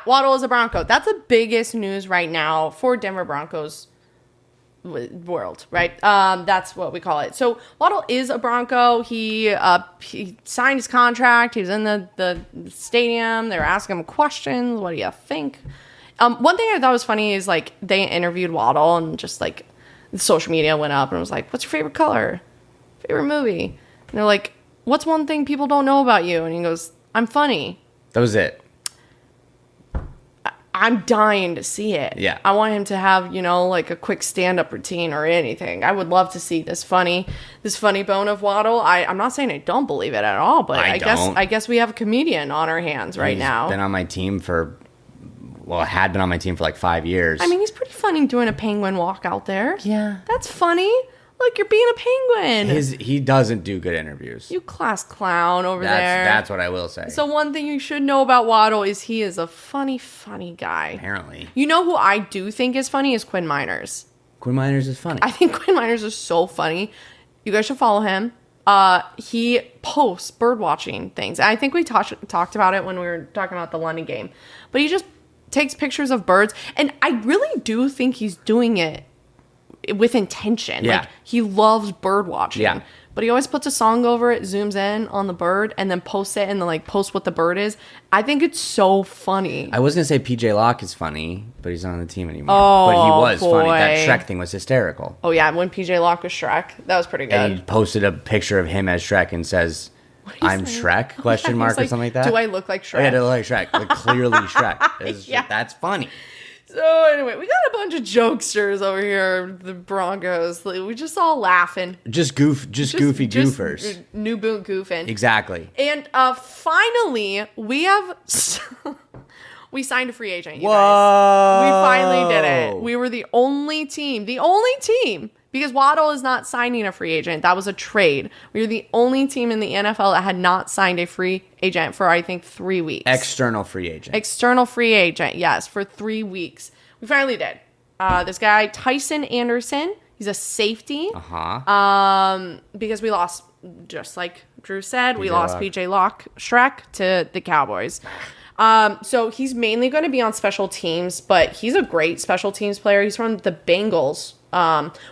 Waddle is a Bronco. That's the biggest news right now for Denver Broncos world, right? That's what we call it. So Waddle is a Bronco. He signed his contract. He was in the stadium. They were asking him questions. What do you think? One thing I thought was funny is like they interviewed Waddle and just like social media went up and was like, "What's your favorite color? Favorite movie?" And they're like, "What's one thing people don't know about you?" And he goes, "I'm funny." That was it. I'm dying to see it. Yeah. I want him to have, like a quick stand-up routine or anything. I would love to see this funny bone of Waddle. I'm not saying I don't believe it at all, but I guess we have a comedian on our hands right now. He's been on my team had been on my team for like 5 years. I mean, he's pretty funny doing a penguin walk out there. Yeah. That's funny. Look, you're being a penguin. He doesn't do good interviews. You class clown over there. That's what I will say. So one thing you should know about Waddle is he is a funny, funny guy. Apparently. You know who I do think is funny is Quinn Miners. Quinn Miners is funny. I think Quinn Miners is so funny. You guys should follow him. He posts bird watching things. I think we talked about it when we were talking about the London game. But he just takes pictures of birds. And I really do think he's doing it with intention. Yeah. Like he loves bird watching. Yeah. But he always puts a song over it, zooms in on the bird, and then posts it and then like posts what the bird is. I think it's so funny. I was gonna say PJ Locke is funny, but he's not on the team anymore. Oh, but he was funny. boy. That Shrek thing was hysterical. Oh yeah, when PJ Locke was Shrek, that was pretty good. And he posted a picture of him as Shrek and says, "I'm Shrek?" Question mark or something like that. Do I look like Shrek? Oh, yeah, do I look like Shrek? Like clearly Shrek. Yeah. That's funny. So anyway, we got a bunch of jokesters over here, the Broncos. We just all laughing. Just goofy goofers. New boot goofing. Exactly. And finally, we signed a free agent, you Whoa. guys. We finally did it. We were the only team, because Waddle is not signing a free agent. That was a trade. We were the only team in the NFL that had not signed a free agent for, I think, 3 weeks. External free agent. External free agent, yes, for 3 weeks. We finally did. This guy, Tycen Anderson, he's a safety. Because we lost, just like Drew said, we lost PJ Locke, Shrek, to the Cowboys. So he's mainly going to be on special teams, but he's a great special teams player. He's from the Bengals,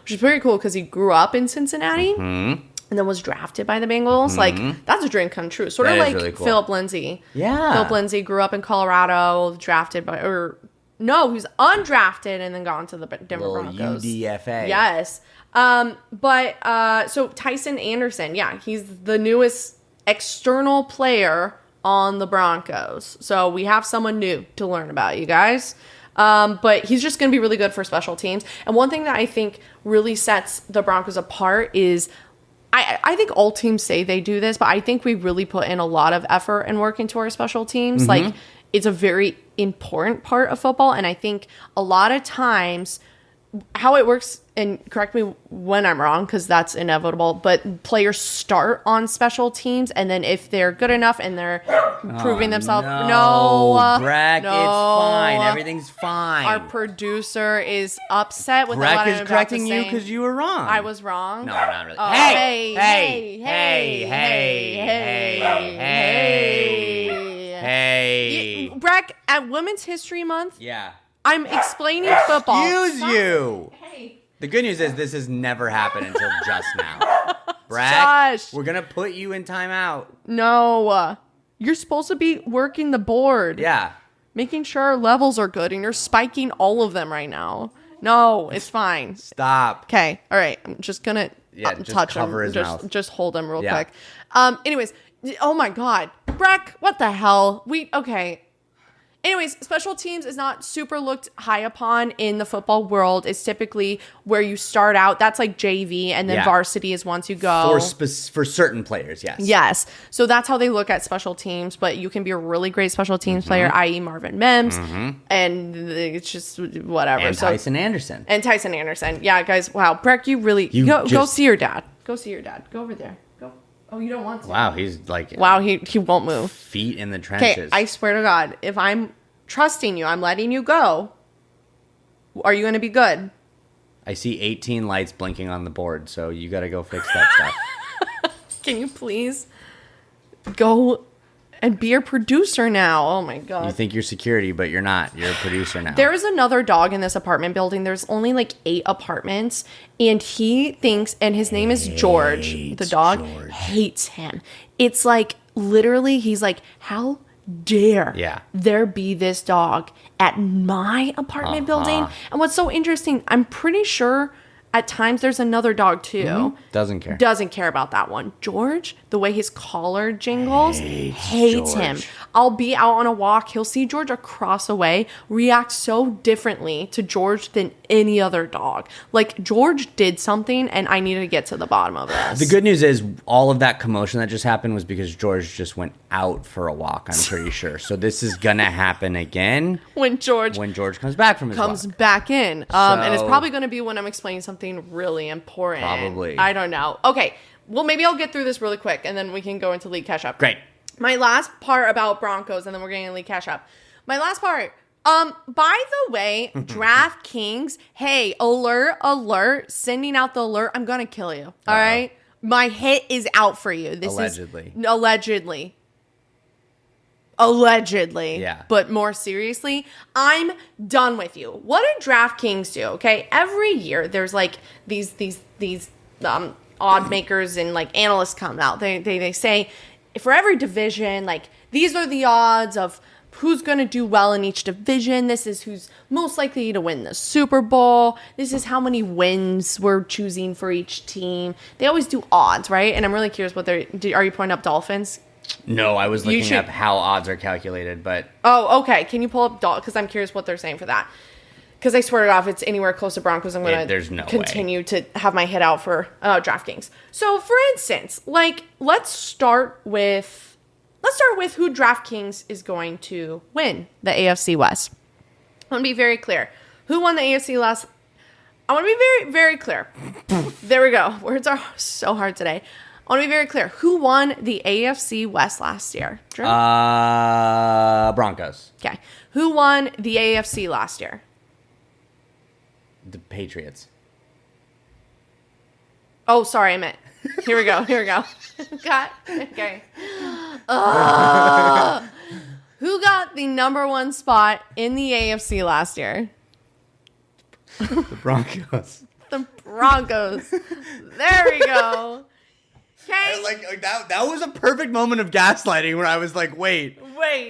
which is very cool because he grew up in Cincinnati and then was drafted by the Bengals. Like, that's a dream come true. Sort of like really cool. Philip Lindsay. Yeah. Philip Lindsay grew up in Colorado, drafted by, he was undrafted and then gone to the Denver Broncos. UDFA. Yes. So Tycen Anderson, yeah, he's the newest external player on the Broncos. So we have someone new to learn about, you guys. But he's just going to be really good for special teams. And one thing that I think really sets the Broncos apart is I think all teams say they do this, but I think we really put in a lot of effort and work into our special teams. Like, it's a very important part of football. And I think a lot of times how it works, and correct me when I'm wrong, because that's inevitable, but players start on special teams, and then if they're good enough and they're proving themselves, Breck, it's fine. Everything's fine. Our producer is upset with Breck what I'm is about correcting to you say. because you were wrong. I was wrong. No, not really. Hey. Breck, at Women's History Month, Yeah. I'm explaining football. Excuse you. Hey. The good news is this has never happened until just now. Breck, Josh. we're going to put you in timeout. No. You're supposed to be working the board. Yeah. Making sure our levels are good, and you're spiking all of them right now. No, it's fine. Stop. Okay. All right. I'm just going to just touch cover him. his mouth. Just hold him real Yeah. quick. Anyways. Oh, my God. Breck, what the hell? Okay. Anyways, special teams is not super looked high upon in the football world. It's typically where you start out. That's like JV, and then varsity is once you go. For certain players, yes. Yes. So that's how they look at special teams, but you can be a really great special teams player, i.e. Marvin Mims, and it's just whatever. And Tycen Anderson. Tycen Anderson. Yeah, guys, wow. Breck, you really... Go see your dad. Go see your dad. Go over there. Go. Oh, you don't want to. Wow, he's like... Wow, he won't move. Feet in the trenches. Okay, I swear to God, if I'm trusting you, I'm letting you go, are you going to be good? I see 18 lights blinking on the board, so you got to go fix that stuff. Can you please go and be a producer now. Oh my God. You think you're security, but you're not. You're a producer now. There is another dog in this apartment building. There's only like 8 apartments, and he thinks, and his name is George. The dog hates him. It's like literally, he's like, how dare there be this dog at my apartment building? And what's so interesting, I'm pretty sure at times there's another dog too. Doesn't care. Doesn't care about that one. George, the way his collar jingles, hates him. I'll be out on a walk. He'll see George across the way, react so differently to George than any other dog. Like, George did something, and I need to get to the bottom of this. The good news is all of that commotion that just happened was because George just went out for a walk, I'm pretty sure. So this is going to happen again when George comes back from his walk. Comes back in. And it's probably going to be when I'm explaining something really important. Probably. I don't know. Okay. Well, maybe I'll get through this really quick, and then we can go into league catch-up. Great. My last part about Broncos, and then we're getting a league catch-up. My last part. By the way, DraftKings, hey, alert, sending out the alert. I'm going to kill you. All right? My hit is out for you. This Allegedly. is allegedly. Yeah. But more seriously, I'm done with you. What do DraftKings do? Okay. Every year there's like these odd makers and like analysts come out. They say for every division, like these are the odds of who's going to do well in each division. This is who's most likely to win the Super Bowl. This is how many wins we're choosing for each team. They always do odds, right? And I'm really curious are you pointing up Dolphins? No, I was looking up how odds are calculated, but... Oh, okay. Can you pull up because I'm curious what they're saying for that. Because I swear to God, if it's anywhere close to Broncos, I'm going to continue to have my hit out for DraftKings. So, for instance, like, let's start with who DraftKings is going to win the AFC West. I want to be very clear. Who won the AFC last... I want to be very, very clear. There we go. Words are so hard today. I want to be very clear. Who won the AFC West last year? Drew? Broncos. Okay. Who won the AFC last year? The Patriots. Oh, sorry, I meant. Here we go. Got okay. Who got the number 1 spot in the AFC last year? The Broncos. The Broncos. There we go. Okay. Like that was a perfect moment of gaslighting where I was like, wait.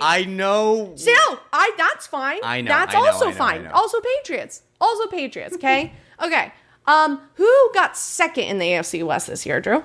I know. Still, that's fine. I know. That's I know, also I know, fine. I know. Also Patriots, okay? Okay. Who got second in the AFC West this year, Drew?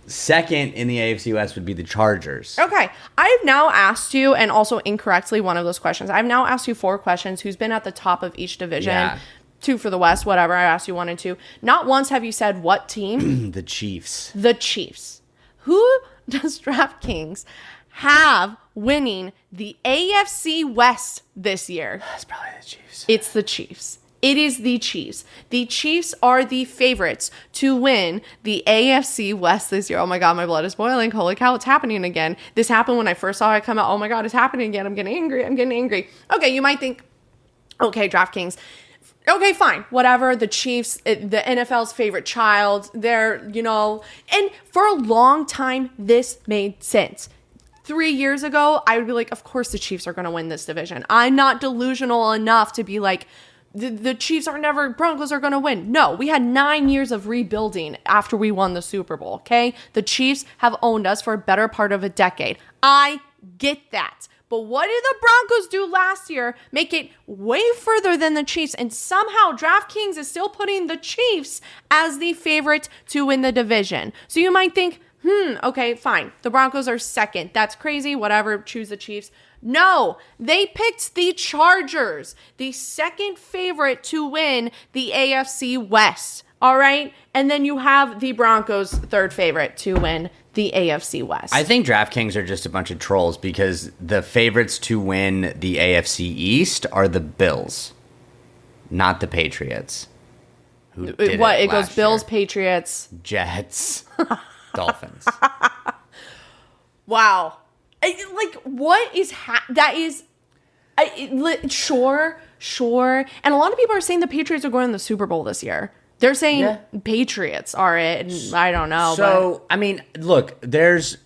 Second in the AFC West would be the Chargers. Okay. I've now asked you, and also incorrectly one of those questions, I've now asked you 4 questions. Who's been at the top of each division? Yeah. 2 for the West, whatever. I asked you 1 and 2. Not once have you said what team. The Chiefs. The Chiefs. Who does DraftKings have winning the AFC West this year? That's probably the Chiefs. It's the Chiefs. It is the Chiefs. The Chiefs are the favorites to win the AFC West this year. Oh my God, my blood is boiling. Holy cow, it's happening again. This happened when I first saw it come out. Oh my God, it's happening again. I'm getting angry. Okay, you might think, okay, DraftKings. Okay, fine, whatever. The Chiefs, the NFL's favorite child. They're, and for a long time, this made sense. 3 years ago, I would be like, of course the Chiefs are going to win this division. I'm not delusional enough to be like, the Chiefs Broncos are going to win. No, we had 9 years of rebuilding after we won the Super Bowl, okay? The Chiefs have owned us for a better part of a decade. I get that. But what did the Broncos do last year? Make it way further than the Chiefs. And somehow DraftKings is still putting the Chiefs as the favorite to win the division. So you might think, okay, fine. The Broncos are second. That's crazy. Whatever. Choose the Chiefs. No, they picked the Chargers, the second favorite to win the AFC West. All right. And then you have the Broncos, third favorite to win the AFC West. I think DraftKings are just a bunch of trolls because the favorites to win the AFC East are the Bills, not the Patriots. Who did it goes Bills, year. Patriots, Jets, Dolphins. Wow. What is that is sure. And a lot of people are saying the Patriots are going to the Super Bowl this year. They're saying Patriots are it, and I don't know. So, I mean, look, there's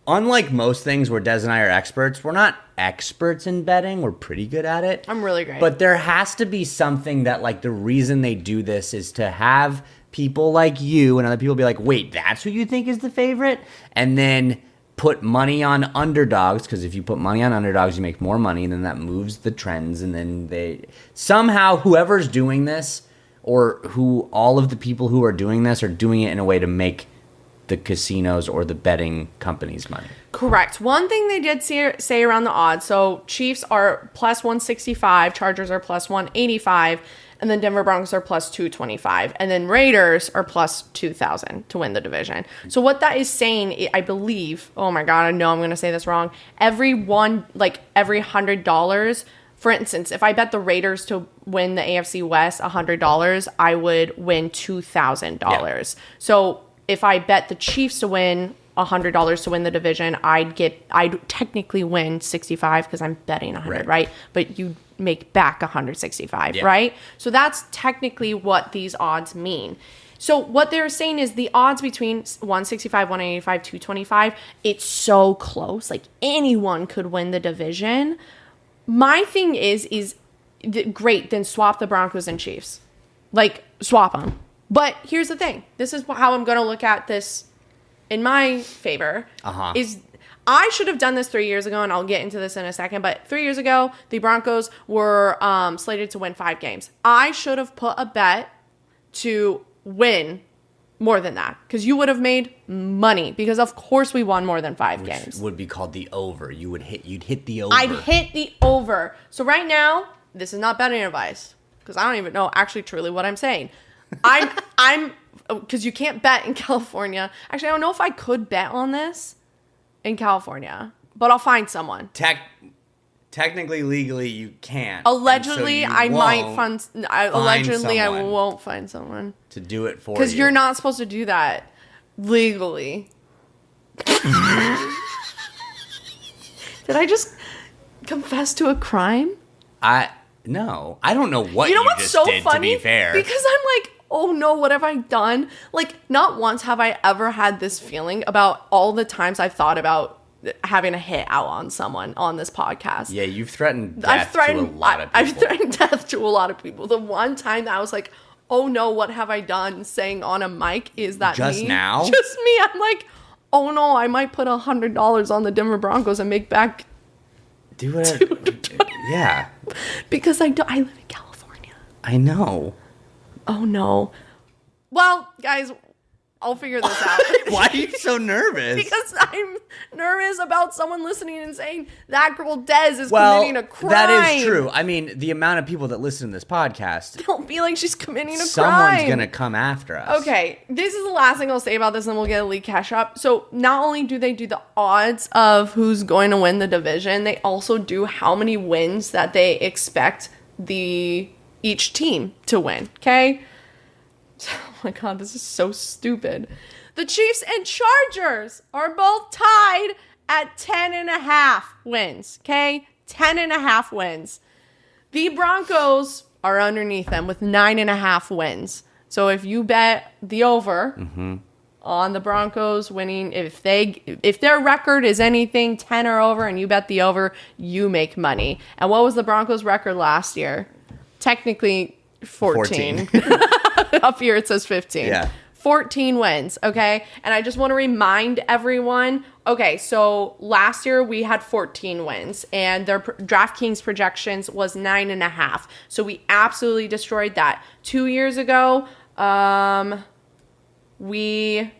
unlike most things where Des and I are experts, we're not experts in betting. We're pretty good at it. I'm really great. But there has to be something that, like, the reason they do this is to have people like you and other people be like, wait, that's who you think is the favorite? And then put money on underdogs, because if you put money on underdogs, you make more money, and then that moves the trends, and then they somehow, whoever's doing this, or who all of the people who are doing this are doing it in a way to make the casinos or the betting companies money. Correct. One thing they did say around the odds, so Chiefs are plus 165, Chargers are plus 185, and then Denver Broncos are plus 225, and then Raiders are plus 2,000 to win the division. So what that is saying, I believe, oh my God, I know I'm going to say this wrong, every $100, for instance, if I bet the Raiders to win the AFC West $100, I would win $2,000. Yeah. So if I bet the Chiefs to win $100 to win the division, I'd technically win 65 because I'm betting 100, right? But you make back 165, right? So that's technically what these odds mean. So what they're saying is the odds between 165, 185, 225, it's so close. Like anyone could win the division. My thing is great, then swap the Broncos and Chiefs. Like swap them. But here's the thing. This is how I'm going to look at this in my favor. Is I should have done this 3 years ago, and I'll get into this in a second, but 3 years ago, the Broncos were slated to win 5 games. I should have put a bet to win more than that, because you would have made money, because of course we won more than 5 games. Would be called the over. You'd hit the over. I'd hit the over. So right now, this is not betting advice, because I don't even know actually truly what I'm saying. I'm because you can't bet in California. Actually, I don't know if I could bet on this in California, but I'll find someone. Technically, legally, you can't. Allegedly, so I might find. Allegedly, I won't find someone to do it for you. Because you're not supposed to do that legally. Did I just confess to a crime? No. I don't know what you know you what's just so did, funny? to be fair. Because I'm like, oh no, what have I done? Like, not once have I ever had this feeling about all the times I've thought about having a hit out on someone on this podcast. Yeah, you've threatened death to a lot of people. I've threatened death to a lot of people. The one time that I was like, oh no, what have I done, saying on a mic, is that just me? now? Just me. I'm like, oh no, I might put $100 on the Denver Broncos and make back. Do it. Yeah. Because I live in California. I know. Oh no. Well, guys, I'll figure this out. Why are you so nervous? Because I'm nervous about someone listening and saying that girl Des is committing a crime. That is true. I mean, the amount of people that listen to this podcast don't feel like she's committing a crime. Someone's going to come after us. Okay, this is the last thing I'll say about this, and we'll get a league cash up. So not only do they do the odds of who's going to win the division, they also do how many wins that they expect each team to win, okay? Oh my God, this is so stupid. The Chiefs and Chargers are both tied at 10.5 wins, okay? 10.5 wins. The Broncos are underneath them with 9.5 wins. So if you bet the over on the Broncos winning, if their record is anything 10 or over and you bet the over, you make money. And what was the Broncos' record last year? Technically 14. Up here it says 15. Yeah. 14 wins, okay? And I just want to remind everyone, okay, so last year we had 14 wins, and their DraftKings projections was 9.5. So we absolutely destroyed that. 2 years ago, we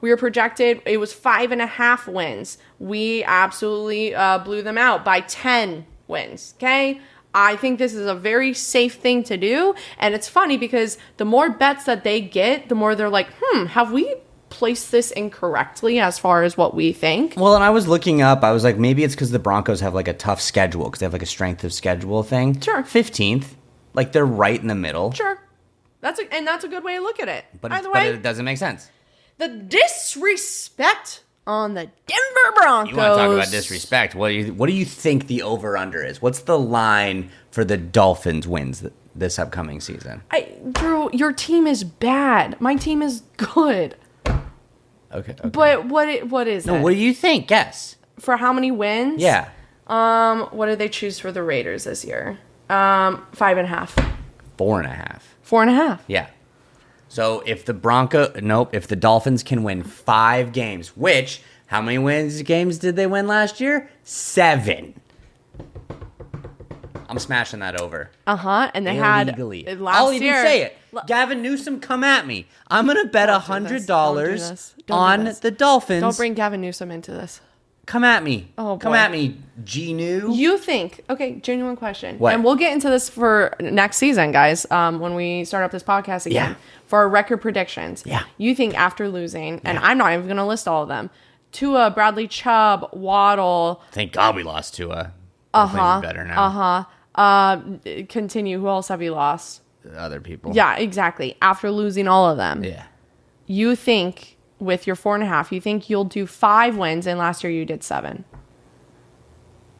were projected, it was 5.5 wins. We absolutely blew them out by 10 wins, okay? I think this is a very safe thing to do. And it's funny because the more bets that they get, the more they're like, have we placed this incorrectly as far as what we think? Well, and I was looking up, I was like, maybe it's because the Broncos have like a tough schedule because they have like a strength of schedule thing. Sure. 15th. Like they're right in the middle. Sure. That's a good way to look at it. But it doesn't make sense. The disrespect on the Denver Broncos. You want to talk about disrespect? What do you think the over/under is? What's the line for the Dolphins wins this upcoming season? Drew, your team is bad. My team is good. Okay. But what is it? No, what do you think? Guess. For how many wins? Yeah. What did they choose for the Raiders this year? 5.5. 4.5. 4.5. Yeah. So if the Dolphins can win 5 games, which, how many games did they win last year? 7. I'm smashing that over. And they had illegally. Last I'll even year, say it. Gavin Newsom, come at me. I'm gonna bet $100 on the Dolphins. Don't bring Gavin Newsom into this. Come at me. Oh, boy. Come at me, G-New. You think, okay, genuine question. What? And we'll get into this for next season, guys, when we start up this podcast again. Yeah. For our record predictions. Yeah. You think after losing, and I'm not even going to list all of them, Tua, Bradley Chubb, Waddle. Thank God we lost Tua. We're better now. Continue. Who else have you lost? Other people. Yeah, exactly. After losing all of them. Yeah. You think, with your 4.5, you think you'll do 5 wins, and last year you did 7.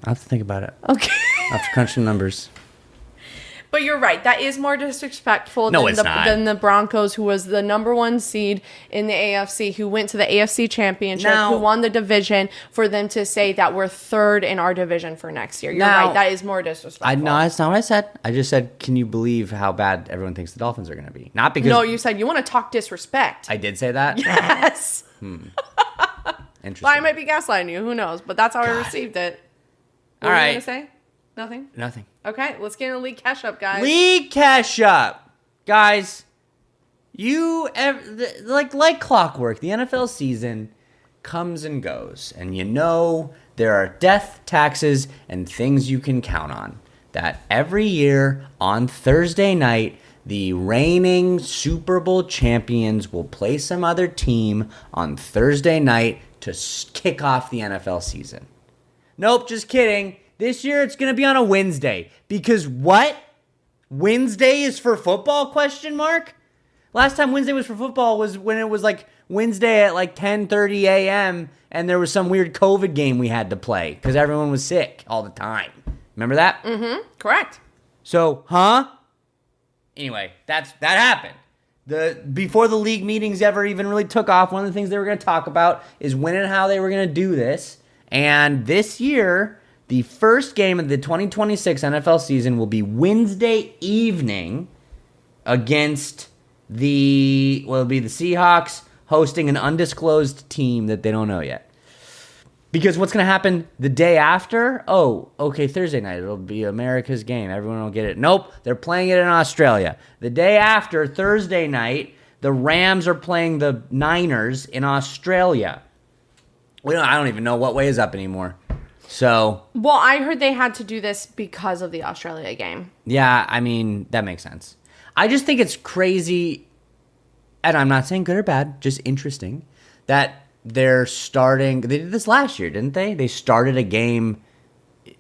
I'll have to think about it. Okay. I'll have to crunch some numbers. But you're right. That is more disrespectful No, it's not. than the Broncos, who was the number 1 seed in the AFC, who went to the AFC Championship, who won the division, for them to say that we're 3rd in our division for next year. You're right. That is more disrespectful. No, that's not what I said. I just said, can you believe how bad everyone thinks the Dolphins are going to be? Not because... No, you said you want to talk disrespect. I did say that? Yes. Interesting. Well, I might be gaslighting you. Who knows? But that's how I received it. What All were right. you going to say? Nothing? Okay, let's get into League Cash Up, guys. League Cash Up. Guys, like clockwork, the NFL season comes and goes. And you know there are death, taxes, and things you can count on. That every year on Thursday night, the reigning Super Bowl champions will play some other team on Thursday night to kick off the NFL season. Nope, just kidding. This year it's going to be on a Wednesday. Because what? Wednesday is for football, ? Last time Wednesday was for football was when it was like Wednesday at like 10:30 a.m. and there was some weird COVID game we had to play because everyone was sick all the time. Remember that? Mm-hmm. Correct. So, Anyway, that happened. Before the league meetings ever even really took off, one of the things they were going to talk about is when and how they were going to do this. And this year, the first game of the 2026 NFL season will be Wednesday evening against the Seahawks hosting an undisclosed team that they don't know yet. Because what's going to happen the day after? Oh, okay, Thursday night. It'll be America's game. Everyone will get it. Nope, they're playing it in Australia. The day after, Thursday night, the Rams are playing the Niners in Australia. I don't even know what way is up anymore. So, well, I heard they had to do this because of the Australia game. Yeah, I mean, that makes sense. I just think it's crazy, and I'm not saying good or bad, just interesting, that they did this last year, didn't they? They started a game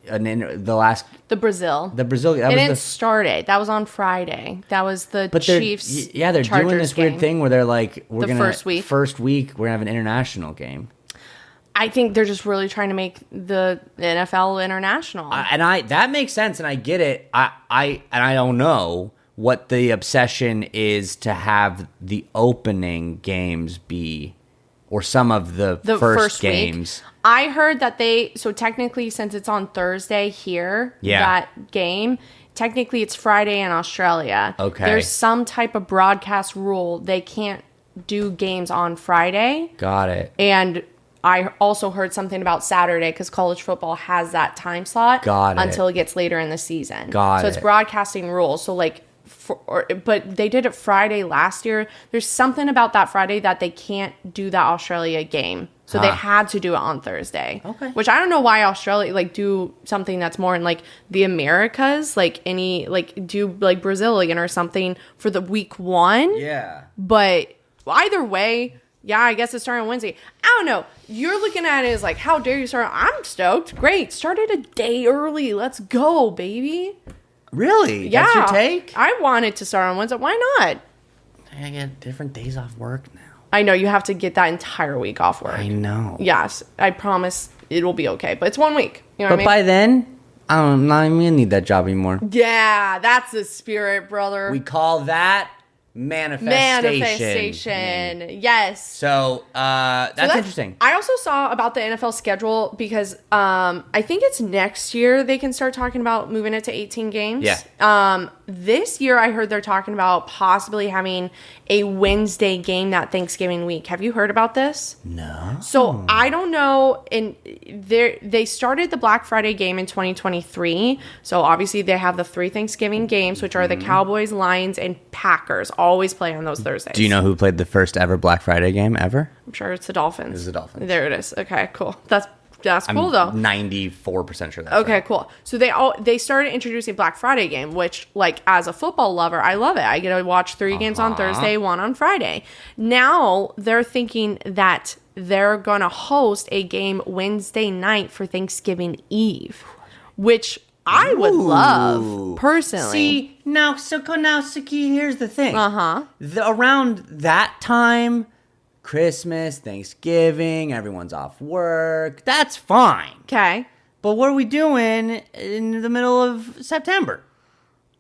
the Brazil. It didn't start it. That was on Friday. That was the Chiefs. They're Chargers doing this game. weird thing where they're like, first week we're gonna have an international game. I think they're just really trying to make the NFL international. That makes sense, and I get it. I don't know what the obsession is to have the opening games be, or some of the first games. Week. I heard that so technically, since it's on Thursday here, that game, technically it's Friday in Australia. Okay. There's some type of broadcast rule. They can't do games on Friday. Got it. And I also heard something about Saturday because college football has that time slot until it gets later in the season. So it's broadcasting rules. So but they did it Friday last year. There's something about that Friday that they can't do that Australia game. So they had to do it on Thursday. Okay. Which I don't know why Australia do something that's more in the Americas, do Brazilian or something for the week 1. Yeah. But either way, yeah, I guess it's starting on Wednesday. I don't know. You're looking at it as how dare you start? I'm stoked. Great. Started a day early. Let's go, baby. Really? Yeah. That's your take? I wanted to start on Wednesday. Why not? I get different days off work now. I know. You have to get that entire week off work. I know. Yes. I promise it'll be okay. But it's 1 week. You know what I mean? But by then, I'm not even going to need that job anymore. Yeah. That's the spirit, brother. We call that manifestation. Yes. So that's interesting. I also saw about the NFL schedule because I think it's next year they can start talking about moving it to 18 games. Yeah. This year I heard they're talking about possibly having a Wednesday game that Thanksgiving week. Have you heard about this? No. So I don't know. And they started the Black Friday game in 2023. So obviously they have the 3 Thanksgiving games, which are the Cowboys, Lions, and Packers. Always play on those Thursdays. Do you know who played the first ever Black Friday game ever? I'm sure it's the Dolphins. It's the Dolphins. There it is. Okay, cool. That's cool though. 94% sure that's okay, right. Cool. So they started introducing Black Friday game, which like as a football lover, I love it. I get to watch 3 games on Thursday, 1 on Friday. Now they're thinking that they're going to host a game Wednesday night for Thanksgiving Eve, which I would love personally. See, now here's the thing. Around that time, Christmas, Thanksgiving, everyone's off work. That's fine. Okay. But what are we doing in the middle of September?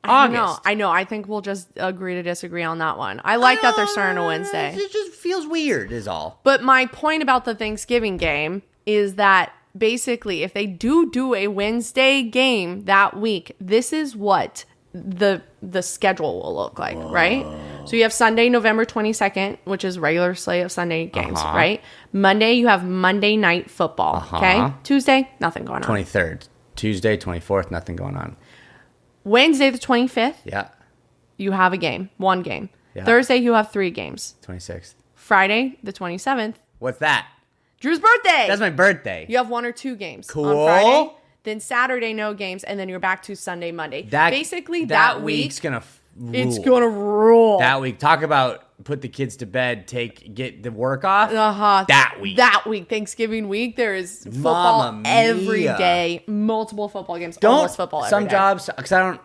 August. I know. I think we'll just agree to disagree on that one. I like that they're starting a Wednesday. It just feels weird is all. But my point about the Thanksgiving game is that basically if they do a Wednesday game that week, this is what the schedule will look like, right? So you have Sunday, November 22nd, which is regular slate of Sunday games, right? Monday, you have Monday Night Football, okay? Tuesday, nothing going on. 23rd. Tuesday, 24th, nothing going on. Wednesday, the 25th, Yeah. you have a game, 1 game. Yeah. Thursday, you have 3 games. 26th. Friday, the 27th, What's that? Drew's birthday. That's my birthday. You have 1 or 2 games Cool. on Friday. Then Saturday, no games, and then you're back to Sunday, Monday. Basically, that week's gonna rule. It's gonna rule. That week, talk about put the kids to bed, get the work off. That week, Thanksgiving week, there is football every day, multiple football games, almost football every day. Some jobs, because I don't,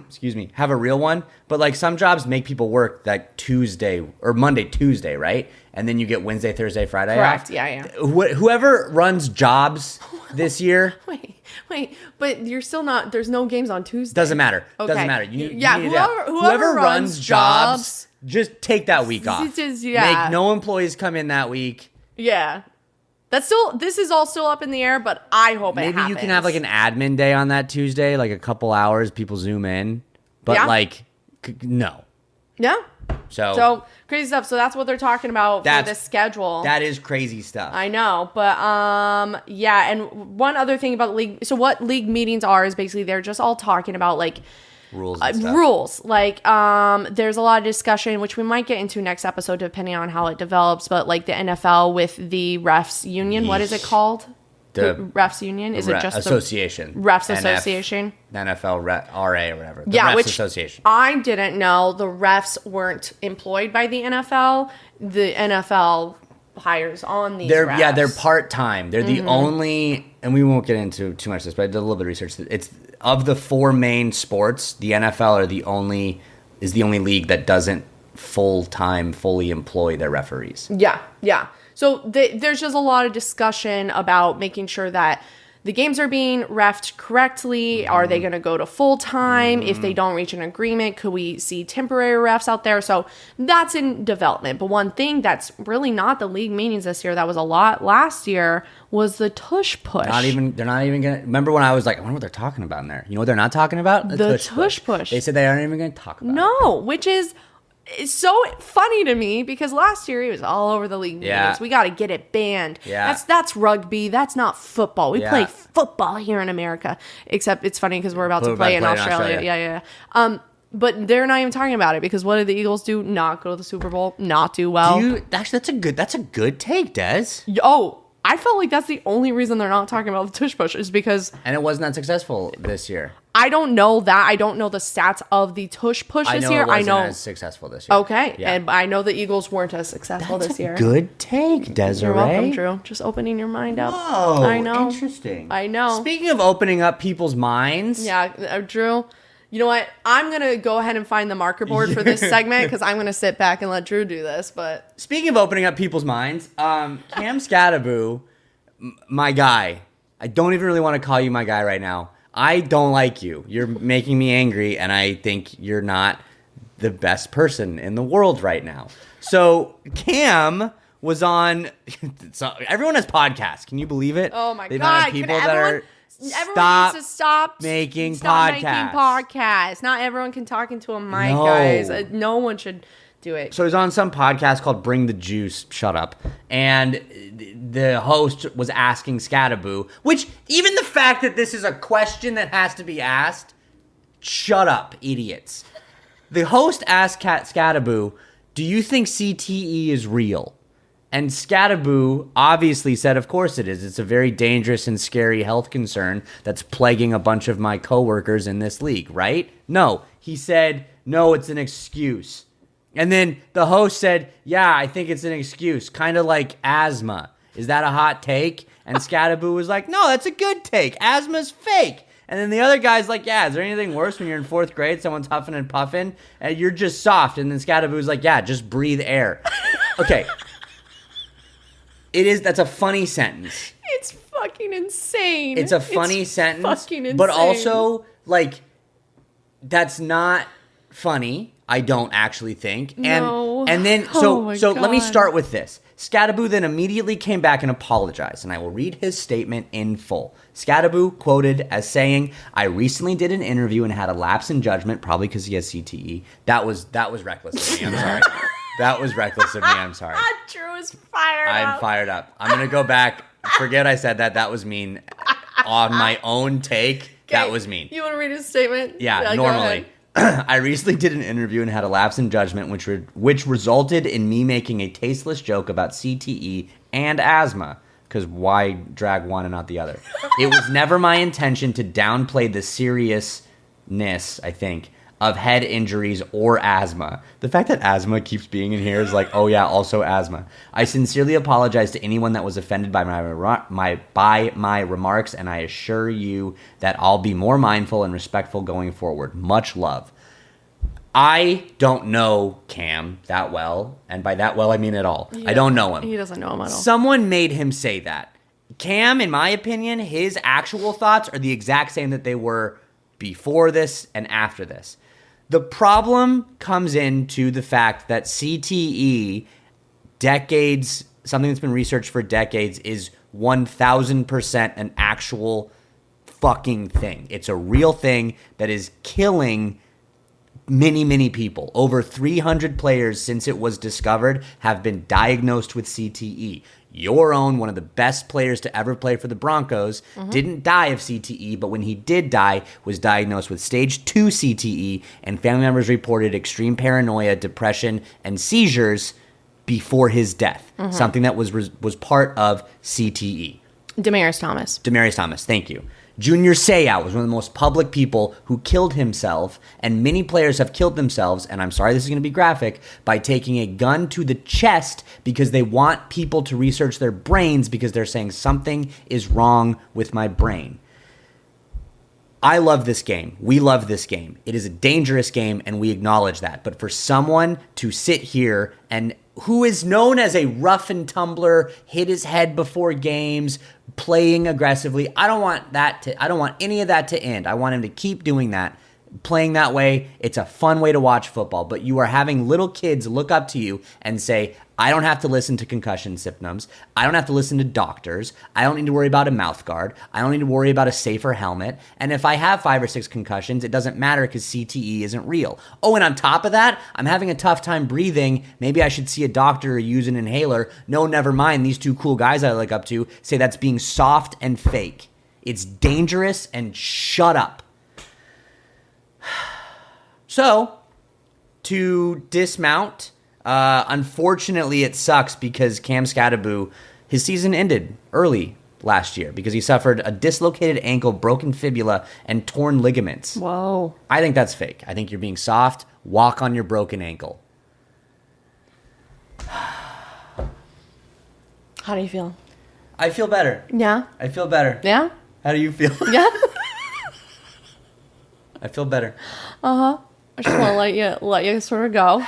excuse me, have a real one, but like some jobs make people work like Tuesday or Monday, Tuesday, right? And then you get Wednesday, Thursday, Friday Correct. off. Yeah. Whoever runs jobs this year. Wait, but you're still not, there's no games on Tuesday. Doesn't matter. Okay. Doesn't matter. Whoever runs jobs, just take that week off. Make no employees come in that week. Yeah. This is all still up in the air, but I hope it happens. Maybe you can have like an admin day on that Tuesday, like a couple hours, people zoom in. But no. Yeah. So crazy stuff. So that's what they're talking about for the schedule. That is crazy stuff. I know. But yeah, and one other thing about league, so what league meetings are is basically they're just all talking about like rules and stuff. Rules. Like there's a lot of discussion, which we might get into next episode depending on how it develops, but like the NFL with the refs union, what is it called? The refs union? Is it just association? The refs association? NFL RA or whatever. The refs which association. I didn't know the refs weren't employed by the NFL. The NFL hires on these refs. Yeah, they're part-time. They're the only, and we won't get into too much of this, but I did a little bit of research. It's of the 4 main sports, the NFL is the only league that doesn't full-time, fully employ their referees. Yeah. So there's just a lot of discussion about making sure that the games are being reffed correctly. Are they going to go to full time? If they don't reach an agreement, could we see temporary refs out there? So that's in development. But one thing that's really not the league meetings this year, that was a lot last year, was the tush push. They're not even going to. Remember when I was like, I wonder what they're talking about in there? You know what they're not talking about? The tush push. They said they aren't even going to talk about it. No, which is... It's so funny to me because last year it was all over the league meetings. We got to get it banned. Yeah. That's rugby. That's not football. We play football here in America. Except it's funny because we're about to play in Australia. Yeah. But they're not even talking about it because what did the Eagles do? Not go to the Super Bowl. Not do well. Actually, that's a good take, Des. Oh, I felt like that's the only reason they're not talking about the tush push is because... And it wasn't that successful this year. I don't know that. I don't know the stats of the tush push this year. I know it wasn't as successful this year. Okay. Yeah. And I know the Eagles weren't as successful this year. Good take, Desiree. You're welcome, Drew. Just opening your mind up. Whoa. I know. Interesting. I know. Speaking of opening up people's minds. Yeah, Drew. You know what? I'm going to go ahead and find the marker board for this segment because I'm going to sit back and let Drew do this. But speaking of opening up people's minds, Cam Skattebo, my guy. I don't even really want to call you my guy right now. I don't like you. You're making me angry, and I think you're not the best person in the world right now. So Cam was on. So everyone has podcasts. Can you believe it? Oh my The God! amount of people that are Everyone needs to stop making podcasts. Not everyone can talk into a mic, guys. No one should do it. So he's on some podcast called Bring the Juice. Shut up. And the host was asking Skattebo, which even the fact that this is a question that has to be asked, shut up, idiots. The host asked Skattebo, do you think CTE is real? And Skattebo obviously said, of course it is. It's a very dangerous and scary health concern that's plaguing a bunch of my coworkers in this league, right? No. He said, no, it's an excuse. And then the host said, yeah, I think it's an excuse. Kind of like asthma. Is that a hot take? And Skattebo was like, no, that's a good take. Asthma's fake. And then the other guy's like, yeah, is there anything worse when you're in 4th grade, someone's huffing and puffing, and you're just soft? And then Skattebo's like, yeah, just breathe air. Okay. That's a funny sentence. It's fucking insane. It's a funny sentence. Fucking insane. But also, like, that's not funny, I don't actually think. No. And then, so let me start with this. Skattebo then immediately came back and apologized, and I will read his statement in full. Skattebo quoted as saying, I recently did an interview and had a lapse in judgment, probably because he has CTE. That was reckless of me, I'm sorry. That was reckless of me, I'm sorry. Drew is fired up. I'm fired up. I'm going to go back. Forget I said that. That was mean. On my own take, that was mean. You want to read his statement? Yeah, normally. I recently did an interview and had a lapse in judgment, which resulted in me making a tasteless joke about CTE and asthma. Because why drag one and not the other? It was never my intention to downplay the seriousness, I think, of head injuries or asthma. The fact that asthma keeps being in here is like, oh yeah, also asthma. I sincerely apologize to anyone that was offended by my remarks, and I assure you that I'll be more mindful and respectful going forward. Much love. I don't know Cam that well, and by that well I mean at all. I don't know him. He doesn't know him at all. Someone made him say that. Cam, in my opinion, his actual thoughts are the exact same that they were before this and after this. The problem comes into the fact that CTE, something that's been researched for decades, is 1,000% an actual fucking thing. It's a real thing that is killing many, many people. Over 300 players since it was discovered have been diagnosed with CTE. Your own, one of the best players to ever play for the Broncos, didn't die of CTE, but when he did die, was diagnosed with stage 2 CTE, and family members reported extreme paranoia, depression, and seizures before his death. Something that was part of CTE. Demaryius Thomas, thank you. Junior Seau was one of the most public people who killed himself, and many players have killed themselves, and I'm sorry this is going to be graphic, by taking a gun to the chest because they want people to research their brains because they're saying something is wrong with my brain. I love this game. We love this game. It is a dangerous game, and we acknowledge that. But for someone to sit here and who is known as a rough and tumbler, hit his head before games, playing aggressively, I don't want any of that to end. I want him to keep doing that, playing that way. It's a fun way to watch football, but you are having little kids look up to you and say, I don't have to listen to concussion symptoms. I don't have to listen to doctors. I don't need to worry about a mouth guard. I don't need to worry about a safer helmet. And if I have 5 or 6 concussions, it doesn't matter because CTE isn't real. Oh, and on top of that, I'm having a tough time breathing. Maybe I should see a doctor or use an inhaler. No, never mind. These 2 cool guys I look up to say that's being soft and fake. It's dangerous, and shut up. So, to dismount, unfortunately it sucks because Cam Skattebo, his season ended early last year because he suffered a dislocated ankle, broken fibula, and torn ligaments. Whoa. I think that's fake. I think you're being soft. Walk on your broken ankle. How do you feel? I feel better. Yeah? I feel better. Yeah? How do you feel? Yeah? I feel better. I just want to let you sort of go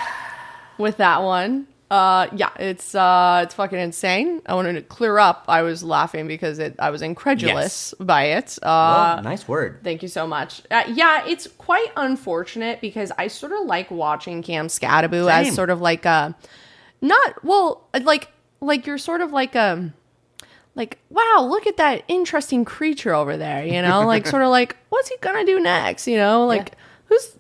with that one. Yeah, it's fucking insane. I wanted to clear up. I was laughing because I was incredulous by it. Well, nice word. Thank you so much. Yeah, it's quite unfortunate because I sort of like watching Cam Skattebo as sort of like a, like you're sort of like a, like, wow, look at that interesting creature over there, you know, like sort of like, what's he gonna do next, you know, like who's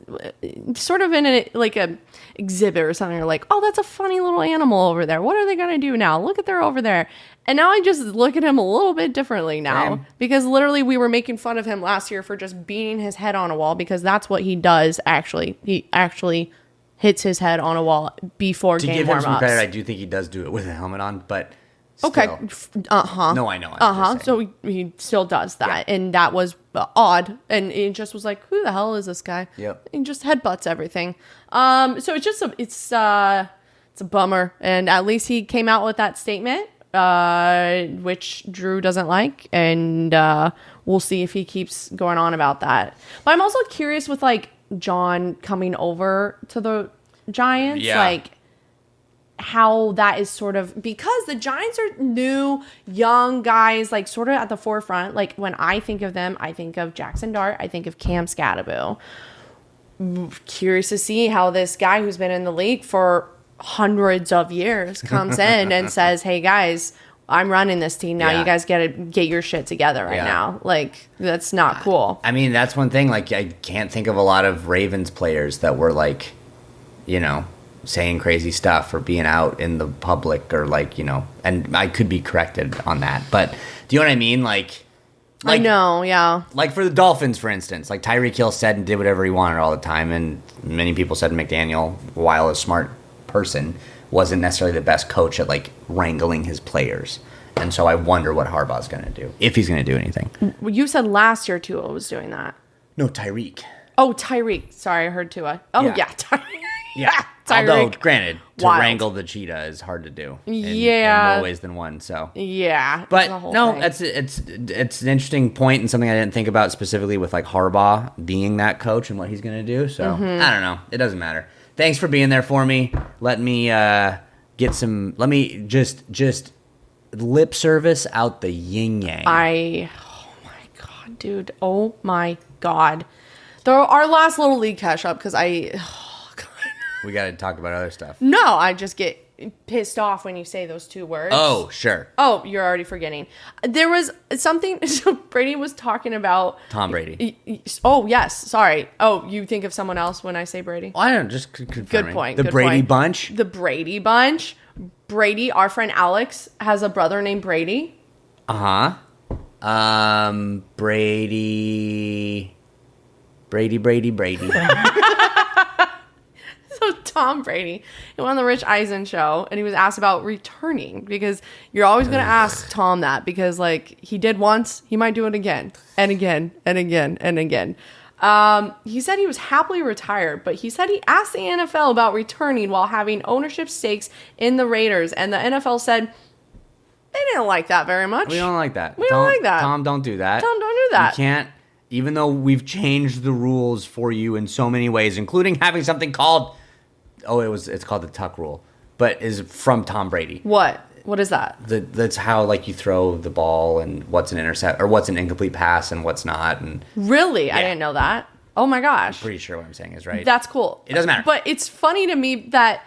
sort of in a exhibit or something. You're like, oh, that's a funny little animal over there. What are they gonna do now? Look at they're over there. And now I just look at him a little bit differently now because literally we were making fun of him last year for just beating his head on a wall because that's what he does. Actually, he actually hits his head on a wall before game warm-ups. To give him some credit, I do think he does do it with a helmet on, but. Still. Okay. No, I know. So he still does that, and that was odd. And it just was like, who the hell is this guy? Yep. He just headbutts everything. So it's just it's a bummer. And at least he came out with that statement, which Drew doesn't like, and we'll see if he keeps going on about that. But I'm also curious with like John coming over to the Giants, like. How that is sort of because the Giants are new, young guys, like sort of at the forefront. Like when I think of them, I think of Jackson Dart, I think of Cam Skattebo. Curious to see how this guy who's been in the league for hundreds of years comes in and says, "Hey guys, I'm running this team now. You guys got to get your shit together right now." Like that's not cool. I mean, that's one thing. Like I can't think of a lot of Ravens players that were like, you know, saying crazy stuff or being out in the public or like, you know, and I could be corrected on that, but do you know what I mean? Like I know, yeah. Like for the Dolphins, for instance, like Tyreek Hill said and did whatever he wanted all the time, and many people said McDaniel, while a smart person, wasn't necessarily the best coach at like wrangling his players. And so I wonder what Harbaugh's going to do, if he's going to do anything. You said last year Tua was doing that. No, Tyreek. Oh, Tyreek. Sorry, I heard Tua. Oh, yeah, Tyreek. Yeah. Although, granted, to wrangle the cheetah is hard to do. In more ways than one. So but no, it's an interesting point and something I didn't think about specifically with like Harbaugh being that coach and what he's going to do. So I don't know. It doesn't matter. Thanks for being there for me. Let me get some. Let me just lip service out the yin yang. Oh my god, dude. Oh my god. Our last little league catch up because we got to talk about other stuff. No, I just get pissed off when you say those two words. Oh, sure. Oh, you're already forgetting. There was something Brady was talking about. Tom Brady. Oh, yes. Sorry. Oh, you think of someone else when I say Brady? Well, I don't just confirming. Good point. The Brady Bunch. The Brady Bunch. Brady, our friend Alex, has a brother named Brady. Brady. So Tom Brady, he went on the Rich Eisen show, and he was asked about returning because you're always going to ask Tom that because like he did once, he might do it again and again and again and again. He said he was happily retired, but he said he asked the NFL about returning while having ownership stakes in the Raiders, and the NFL said they didn't like that very much. We don't like that. We don't like that. Tom, don't do that. Tom, don't do that. You can't. Even though we've changed the rules for you in so many ways, including having something called, it's called the tuck rule, but is from Tom Brady. What is that? That's how like you throw the ball and what's an intercept or what's an incomplete pass and what's not. And really, I didn't know that. Oh my gosh. I'm pretty sure what I'm saying is right. That's cool. It doesn't matter. But it's funny to me that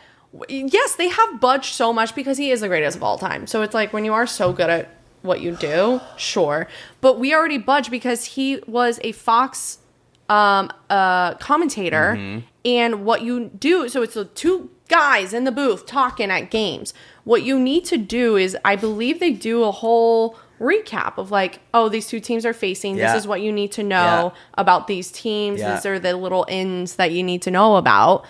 yes, they have budged so much because he is the greatest of all time. So it's like when you are so good at what you do, sure. But we already budged because he was a Fox commentator, and what you do, so it's the two guys in the booth talking at games. What you need to do is, I believe they do a whole recap of like, oh, these two teams are facing. This is what you need to know about these teams. These are the little ins that you need to know about.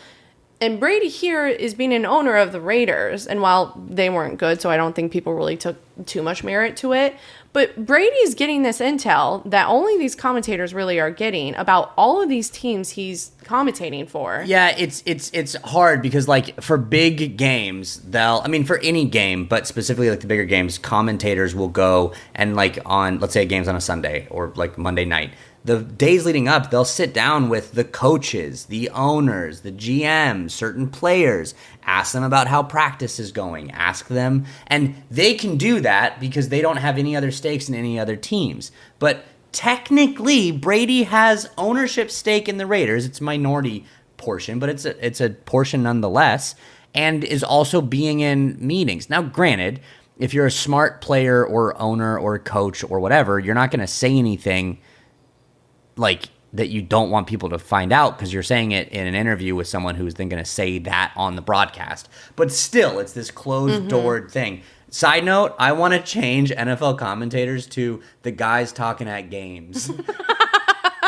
And Brady here is being an owner of the Raiders. And while they weren't good, so I don't think people really took too much merit to it. But Brady's getting this intel that only these commentators really are getting about all of these teams he's commentating for. Yeah, it's hard because like for big games, for any game, but specifically like the bigger games, commentators will go and like on, let's say a game's on a Sunday or like Monday night, the days leading up, they'll sit down with the coaches, the owners, the GMs, certain players, ask them about how practice is going, ask them, and they can do that because they don't have any other stakes in any other teams. But technically, Brady has ownership stake in the Raiders. It's a minority portion, but it's a portion nonetheless, and is also being in meetings. Now, granted, if you're a smart player or owner or coach or whatever, you're not going to say anything like that you don't want people to find out because you're saying it in an interview with someone who's then going to say that on the broadcast. But still, it's this closed-doored thing. Side note, I want to change NFL commentators to the guys talking at games.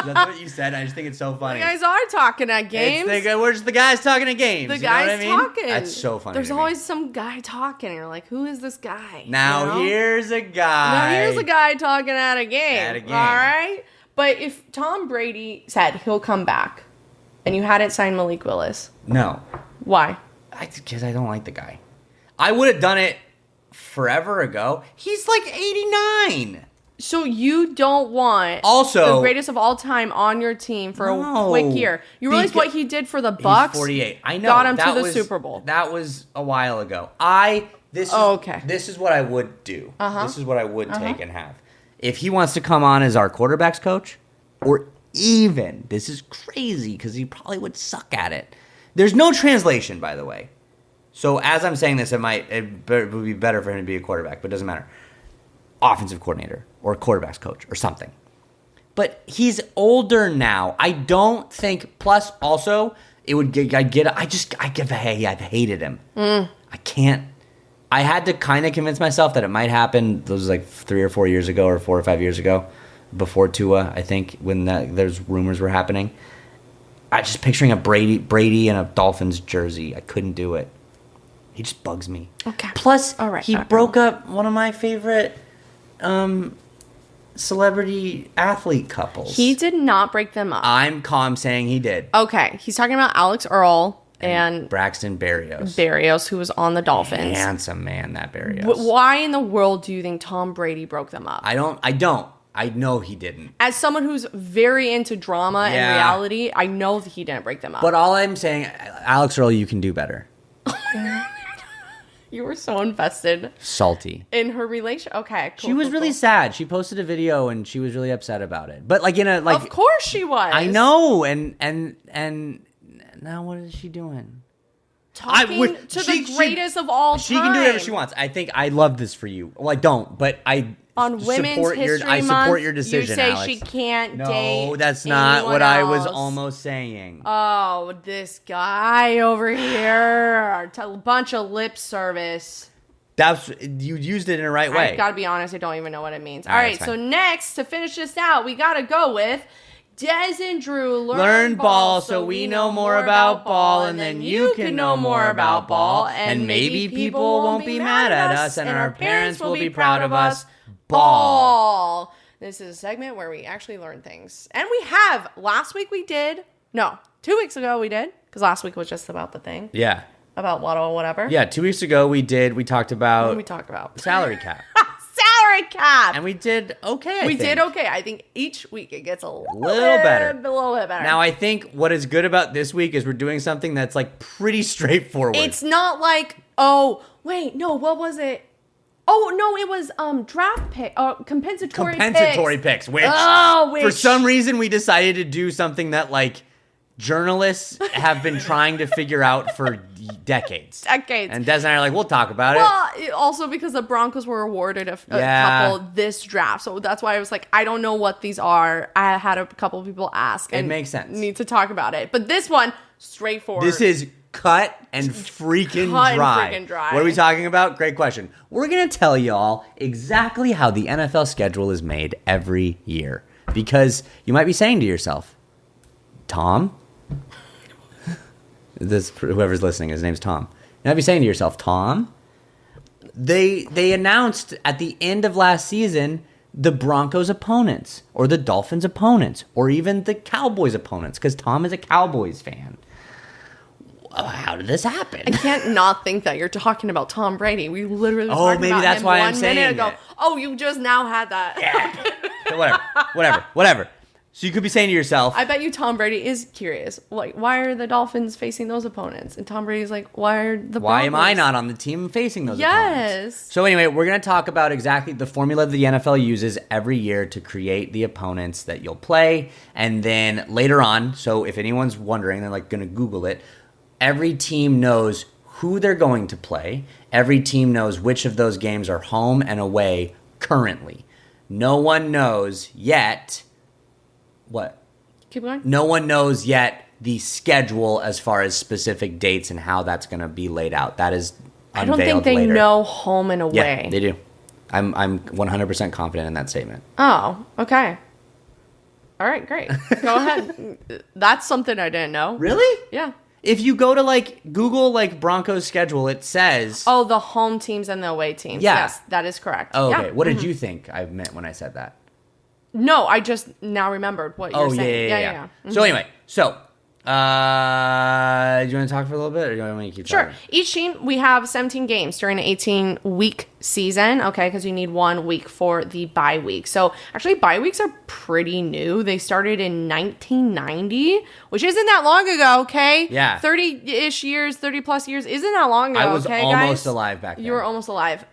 That's what you said. I just think it's so funny. The guys are talking at games. We're just the guys talking at games. The guys talking. That's so funny. There's always some guy talking. And you're like, who is this guy? Now here's a guy talking at a game. All right? But if Tom Brady said he'll come back and you hadn't signed Malik Willis. No. Why? Because I don't like the guy. I would have done it forever ago. He's like 89. So you don't want also the greatest of all time on your team for a quick year. You realize what he did for the Bucks? He's 48. I know. Got him to the Super Bowl. That was a while ago. This is what I would do. This is what I would take and have. If he wants to come on as our quarterback's coach, or even, this is crazy because he probably would suck at it. There's no translation, by the way. So as I'm saying this, it would be better for him to be a quarterback, but it doesn't matter. Offensive coordinator or quarterback's coach or something. But he's older now. I don't think. Plus, also, it would. I've hated him. I can't. I had to kind of convince myself that it might happen. Those was like 3 or 4 years ago, or 4 or 5 years ago, before Tua. I think when those rumors were happening. I just picturing a Brady in a Dolphins jersey. I couldn't do it. He just bugs me. Okay. Plus, he broke up one of my favorite celebrity athlete couples. He did not break them up. I'm saying he did. Okay. He's talking about Alex Earl and Braxton Berrios. Berrios, who was on the Dolphins. Handsome man, that Berrios. Why in the world do you think Tom Brady broke them up? I don't. I know he didn't. As someone who's very into drama and reality, I know that he didn't break them up. But all I'm saying, Alex Earl, you can do better. You were so invested. Salty. In her relation. Okay, cool. She was really sad. She posted a video and she was really upset about it. But of course she was. I know. And now what is she doing? Talking to the greatest of all time. She can do whatever she wants. I think I love this for you. Well, I don't, but on Women's History Month, I support your decision, you say Alex. she can't date. No, that's not what else. I was almost saying. Oh, this guy over here. A bunch of lip service. You used it in the right way. I gotta be honest, I don't even know what it means. All right, so next, to finish this out, we gotta go with Des and Drew learn ball so we know more about ball, and then you can know more about ball, and maybe people won't be mad at us, and our parents will be proud of us. Ball. This is a segment where we actually learn things. And we have. Last week we did. No, 2 weeks ago we did. Because last week was just about the thing. Yeah. About Waddle or whatever. Yeah, 2 weeks ago we talked about... What did we talk about? Salary cap. Salary cap! And we did okay, We did okay. I think each week it gets a little better. A little bit better. Now, I think what is good about this week is we're doing something that's like pretty straightforward. It's not like, oh, wait, no, what was it? Oh, no, it was draft pick, compensatory picks. Which, which, for some reason, we decided to do something that, like, journalists have been trying to figure out for decades. And Des and I are like, we'll talk about it. Well, also because the Broncos were awarded a couple this draft. So that's why I was like, I don't know what these are. I had a couple of people ask. It makes sense. Need to talk about it. But this one, straightforward. This is cut and freaking dry. What are we talking about? Great question. We're going to tell y'all exactly how the NFL schedule is made every year. Because you might be saying to yourself, Tom? Whoever's listening, his name's Tom. You might be saying to yourself, Tom? They announced at the end of last season the Broncos opponents, or the Dolphins opponents, or even the Cowboys opponents, because Tom is a Cowboys fan. How did this happen? I can't not think that you're talking about Tom Brady. We literally talked maybe about that's him why 1 I'm saying minute ago. it. Oh, you just now had that. Yeah. Whatever. So you could be saying to yourself, I bet you Tom Brady is curious. Like, why are the Dolphins facing those opponents? And Tom Brady's like, why are the Broncos? why am I not on the team facing those opponents? Yes. So anyway, we're going to talk about exactly the formula the NFL uses every year to create the opponents that you'll play. And then later on, so if anyone's wondering, they're like going to Google it, every team knows who they're going to play. Every team knows which of those games are home and away currently. No one knows yet... What? Keep going. No one knows yet the schedule as far as specific dates and how that's going to be laid out. That is unveiled later. I don't think they know home and away. Yeah, they do. I'm 100% confident in that statement. Oh, okay. All right, great. Go ahead. That's something I didn't know. Really? Yeah. If you go to like Google like Broncos schedule, it says the home teams and the away teams. Yeah. Yes, that is correct. Oh, okay. Yeah. What did you think I meant when I said that? No, I just now remembered what you're saying. Yeah. Mm-hmm. So anyway, do you want to talk for a little bit, or do you want me to keep talking? Sure. Each team, we have 17 games during an 18-week season, okay, because you need 1 week for the bye week. So actually, bye weeks are pretty new. They started in 1990, which isn't that long ago, okay? Yeah. 30-ish years, 30-plus years isn't that long ago, I was okay, almost guys? alive back then. You were almost alive.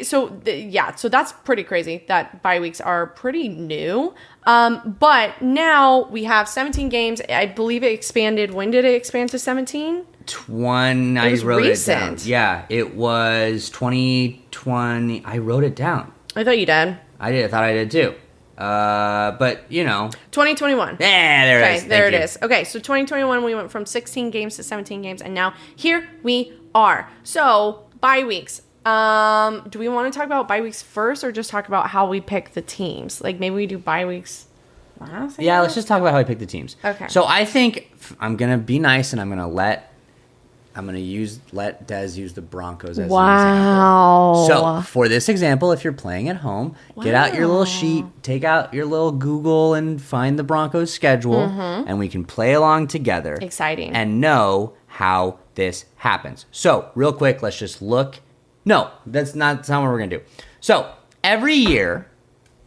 So that's pretty crazy that bye weeks are pretty new. But now we have 17 games. I believe it expanded. When did it expand to 17? I wrote recent. it down. Yeah, it was 2020. I wrote it down. I thought you did. I did. I thought I did too. But 2021. Yeah, there it is. There it is. Okay, so 2021 we went from 16 games to 17 games, and now here we are. So bye weeks. Do we want to talk about bye weeks first, or just talk about how we pick the teams? Like maybe we do bye weeks last? Yeah, let's just talk about how we pick the teams. Okay. So I think I'm gonna be nice, and I'm gonna let Dez use the Broncos as an example. So for this example, if you're playing at home, get out your little sheet, take out your little Google, and find the Broncos schedule, and we can play along together. Exciting. And know how this happens. So real quick, let's just look. No, that's not what we're going to do. So, every year,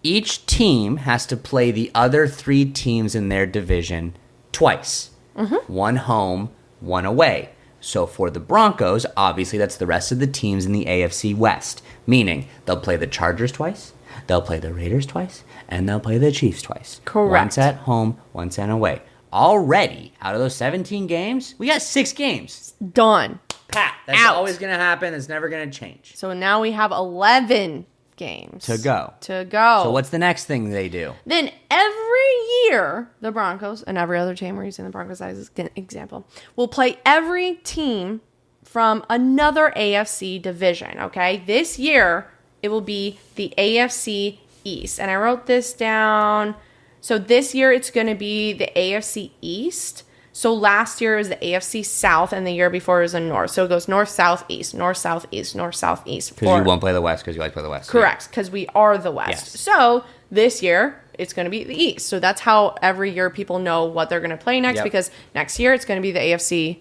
each team has to play the other 3 teams in their division twice. Mm-hmm. 1 home, 1 away. So, for the Broncos, obviously that's the rest of the teams in the AFC West. Meaning, they'll play the Chargers twice, they'll play the Raiders twice, and they'll play the Chiefs twice. Correct. Once at home, once at away. Already, out of those 17 games, we got 6 games. Done. Pat. That's Out. always going to happen. It's never going to change. So now we have 11 games To go. So what's the next thing they do? Then every year, the Broncos, and every other team, we're using the Broncos as an example, will play every team from another AFC division, okay? This year, it will be the AFC East. And I wrote this down. So this year, it's going to be the AFC East. So last year it was the AFC South, and the year before it was the North. So it goes North, South, East, North, South, East, North, South, East. Because you won't play the West because you like to play the West. Correct, because we are the West. Yes. So this year it's going to be the East. So that's how every year people know what they're going to play next, because next year it's going to be the AFC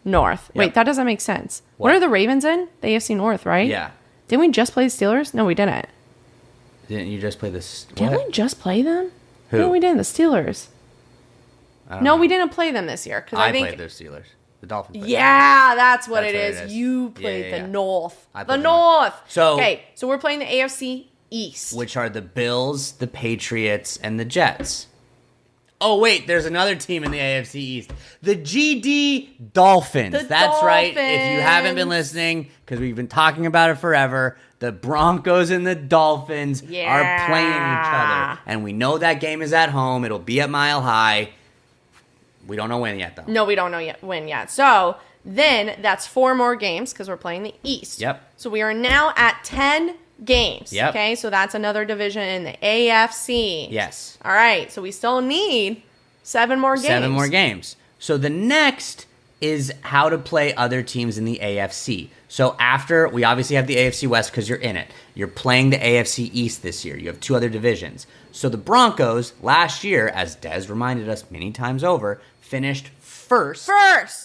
North. Wait, that doesn't make sense. What are the Ravens in? The AFC North, right? Yeah. Didn't we just play the Steelers? No, we didn't. Didn't you just play this? Didn't we just play them? Who? No, we didn't. The Steelers. No, we didn't play them this year. I think played their Steelers. The Dolphins. Yeah, that's what it is. You played the North. The North. So we're playing the AFC East. Which are the Bills, the Patriots, and the Jets. Oh, wait, there's another team in the AFC East. The GD Dolphins. That's right. If you haven't been listening, because we've been talking about it forever, the Broncos and the Dolphins are playing each other. And we know that game is at home. It'll be at Mile High. We don't know when yet, though. No, we don't know when yet. So then that's 4 more games because we're playing the East. Yep. So we are now at 10 games. Yep. Okay, so that's another division in the AFC. Yes. All right, so we still need 7 more games. 7 more games. So the next is how to play other teams in the AFC. So after, we obviously have the AFC West because you're in it. You're playing the AFC East this year. You have 2 other divisions. So the Broncos, last year, as Des reminded us many times over, finished first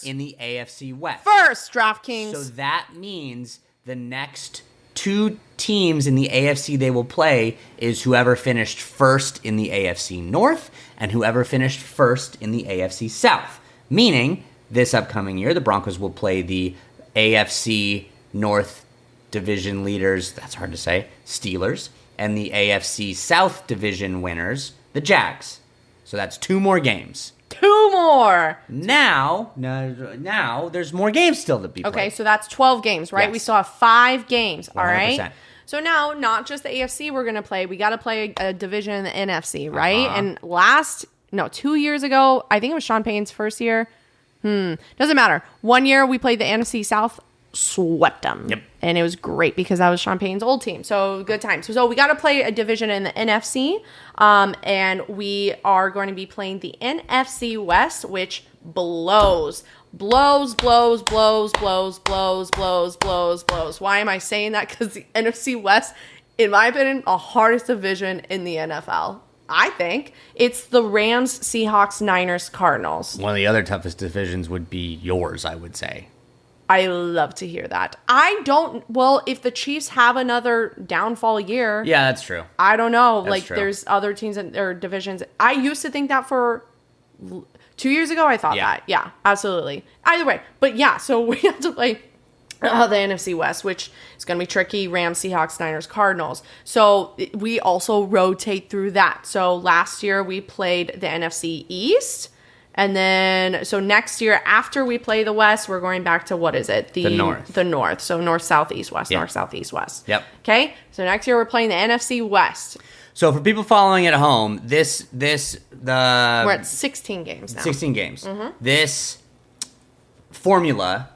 in the AFC West. First, DraftKings. So that means the next two teams in the AFC they will play is whoever finished first in the AFC North and whoever finished first in the AFC South. Meaning, this upcoming year, the Broncos will play the AFC North division leaders, that's hard to say, Steelers, and the AFC South division winners, the Jags. So that's 2 more games. 2 more. Now there's more games still to be played. Okay, so that's 12 games, right? Yes. We still have 5 games, all 100%. right? So now, not just the AFC we're going to play. We got to play a division in the NFC, right? And 2 years ago, I think it was Sean Payne's first year. Doesn't matter. 1 year, we played the NFC South, swept them. Yep. And it was great because that was Sean Payne's old team. So good times. So we got to play a division in the NFC. And we are going to be playing the NFC West, which blows. Blows. Why am I saying that? Because the NFC West, in my opinion, the hardest division in the NFL. I think it's the Rams, Seahawks, Niners, Cardinals. One of the other toughest divisions would be yours, I would say. I love to hear that. If the Chiefs have another downfall year. Yeah, that's true. I don't know. That's true. There's other teams or divisions. I used to think that for 2 years ago. I thought that. Yeah, absolutely. Either way. But yeah, so we have to play the NFC West, which is going to be tricky. Rams, Seahawks, Niners, Cardinals. So we also rotate through that. So last year we played the NFC East. And then, so next year, after we play the West, we're going back to, what is it? The North. The North. So North, South, East, West. Yep. North, South, East, West. Yep. Okay? So next year, we're playing the NFC West. So for people following at home, we're at 16 games now. 16 games. This formula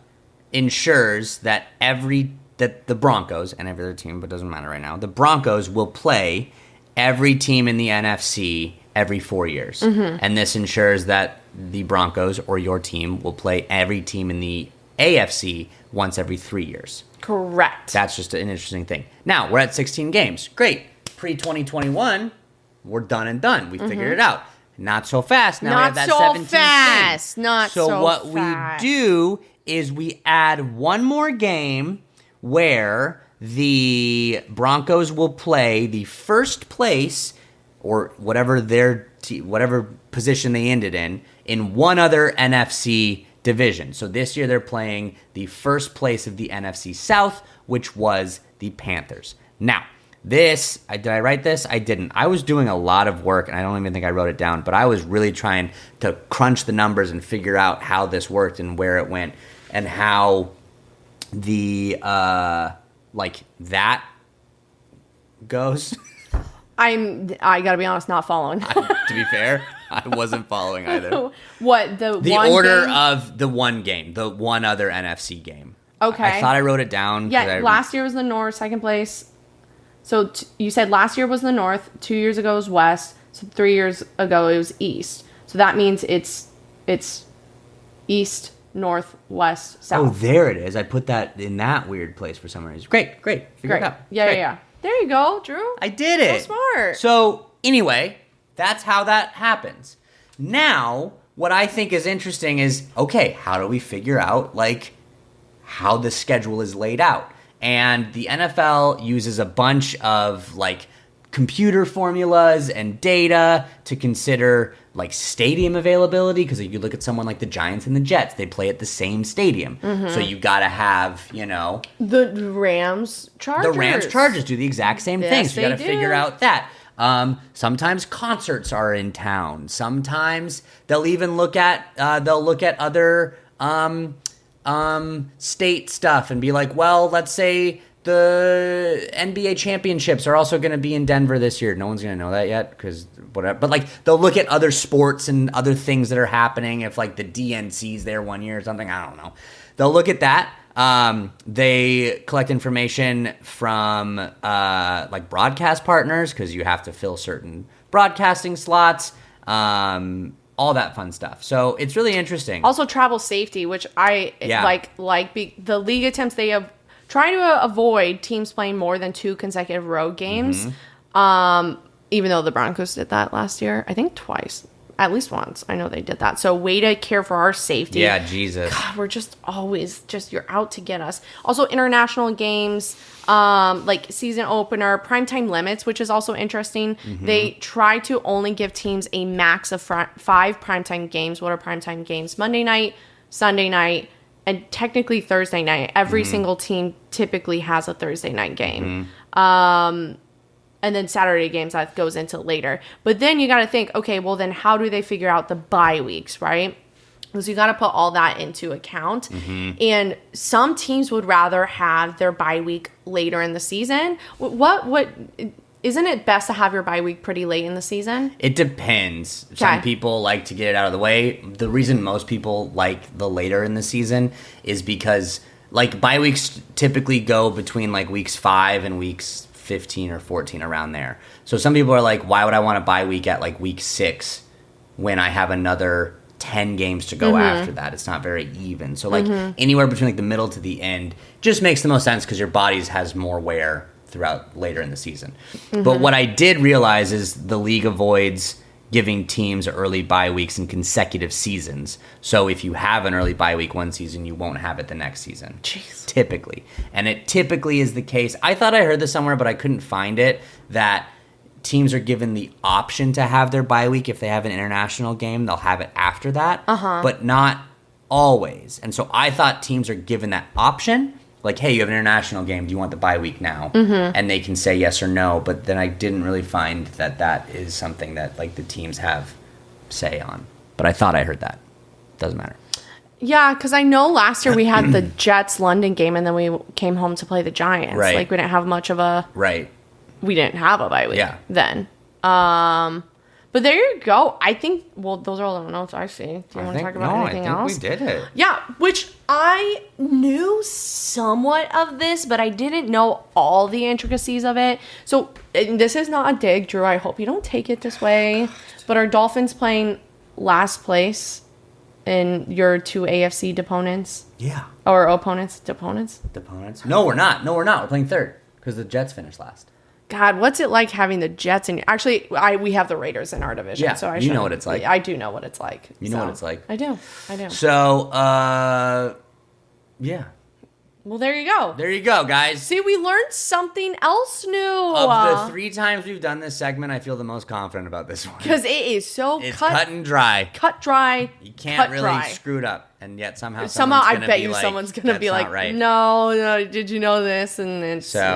ensures that the Broncos, and every other team, but it doesn't matter right now, the Broncos will play every team in the NFC every 4 years. And this ensures that the Broncos or your team will play every team in the AFC once every 3 years. Correct. That's just an interesting thing. Now, we're at 16 games. Great. Pre-2021, we're done and done. We figured it out. Not so fast. Now we have that 17th game. Not so fast. So what we do is we add one more game where the Broncos will play the first place or whatever whatever position they ended in one other NFC division. So this year they're playing the first place of the NFC South, which was the Panthers. Now, did I write this? I didn't. I was doing a lot of work, and I don't even think I wrote it down, but I was really trying to crunch the numbers and figure out how this worked and where it went and how the, that goes. I gotta be honest, not following. To be fair, I wasn't following either. What, the one order game? of the one game, the one other NFC game. Okay. I thought I wrote it down. Yeah, last year was the North, second place. So you said last year was the North, 2 years ago was West, so 3 years ago it was East. So that means it's East, North, West, South. Oh, there it is. I put that in that weird place for some reason. Great. Figured it out. Yeah. There you go, Drew. I did it. So smart. So anyway, that's how that happens. Now, what I think is interesting is, okay, how do we figure out, how the schedule is laid out? And the NFL uses a bunch of, computer formulas and data to consider, stadium availability. Because if you look at someone like the Giants and the Jets, they play at the same stadium. So you got to have, the Rams Chargers. The Rams Chargers do the exact same thing. So you got to figure out that. Sometimes concerts are in town. Sometimes they'll even look at other state stuff and be like, well, let's say the NBA championships are also going to be in Denver this year. No one's going to know that yet because whatever. But they'll look at other sports and other things that are happening. If the DNC's there 1 year or something, I don't know. They'll look at that. They collect information from broadcast partners because you have to fill certain broadcasting slots. All that fun stuff. So it's really interesting. Also travel safety, which I like. The league attempts they have trying to avoid teams playing more than 2 consecutive road games. Even though the Broncos did that last year, I think twice. At least once. I know they did that. So way to care for our safety. Yeah, Jesus. God, we're just always you're out to get us. Also, international games, like season opener, primetime limits, which is also interesting. Mm-hmm. They try to only give teams a max of 5 primetime games. What are primetime games? Monday night, Sunday night, and technically Thursday night. Every single team typically has a Thursday night game. And then Saturday games, that goes into later. But then you got to think, okay, well then how do they figure out the bye weeks, right? Because you got to put all that into account. And some teams would rather have their bye week later in the season. What isn't it best to have your bye week pretty late in the season? It depends. Some people like to get it out of the way. The reason most people like the later in the season is because like bye weeks typically go between like weeks 5 and weeks 15 or 14, around there. So some people are like, why would I want a bye week at like week 6 when I have another 10 games to go after that? It's not very even. So like anywhere between like the middle to the end just makes the most sense because your body has more wear throughout later in the season. But what I did realize is the league avoids giving teams early bye weeks in consecutive seasons. So if you have an early bye week one season, you won't have it the next season. Jeez. Typically. And it typically is the case. I thought I heard this somewhere, but I couldn't find it, that teams are given the option to have their bye week. If they have an international game, they'll have it after that. But not always. And so I thought teams are given that option. Like, hey, you have an international game. Do you want the bye week now? And they can say yes or no. But then I didn't really find that that is something that, like, the teams have say on. But I thought I heard that. Doesn't matter. Yeah, because I know last year we had the Jets-London game, and then we came home to play the Giants. Right. Like, we didn't have much of a... Right. We didn't have a bye week then. But there you go. I think, well, those are all the notes I see. Do you want to talk about anything else? We did it. Yeah, which I knew somewhat of this, but I didn't know all the intricacies of it. So and this is not a dig, Drew. I hope you don't take it this way. But are Dolphins playing last place in your 2 AFC opponents? Yeah. Or opponents? Opponents? No, we're not. We're playing third because the Jets finished last. God, what's it like having the Jets in? Actually, we have the Raiders in our division. Yeah, so you know what it's like. I do know what it's like. You know what it's like. I do. So, yeah. Well, there you go. There you go, guys. See, we learned something else new. Of the 3 times we've done this segment, I feel the most confident about this one. Because it is so cut and dry. Cut dry. You can't really screw it up. And yet somehow I bet you someone's going to be like, right. no, did you know this? And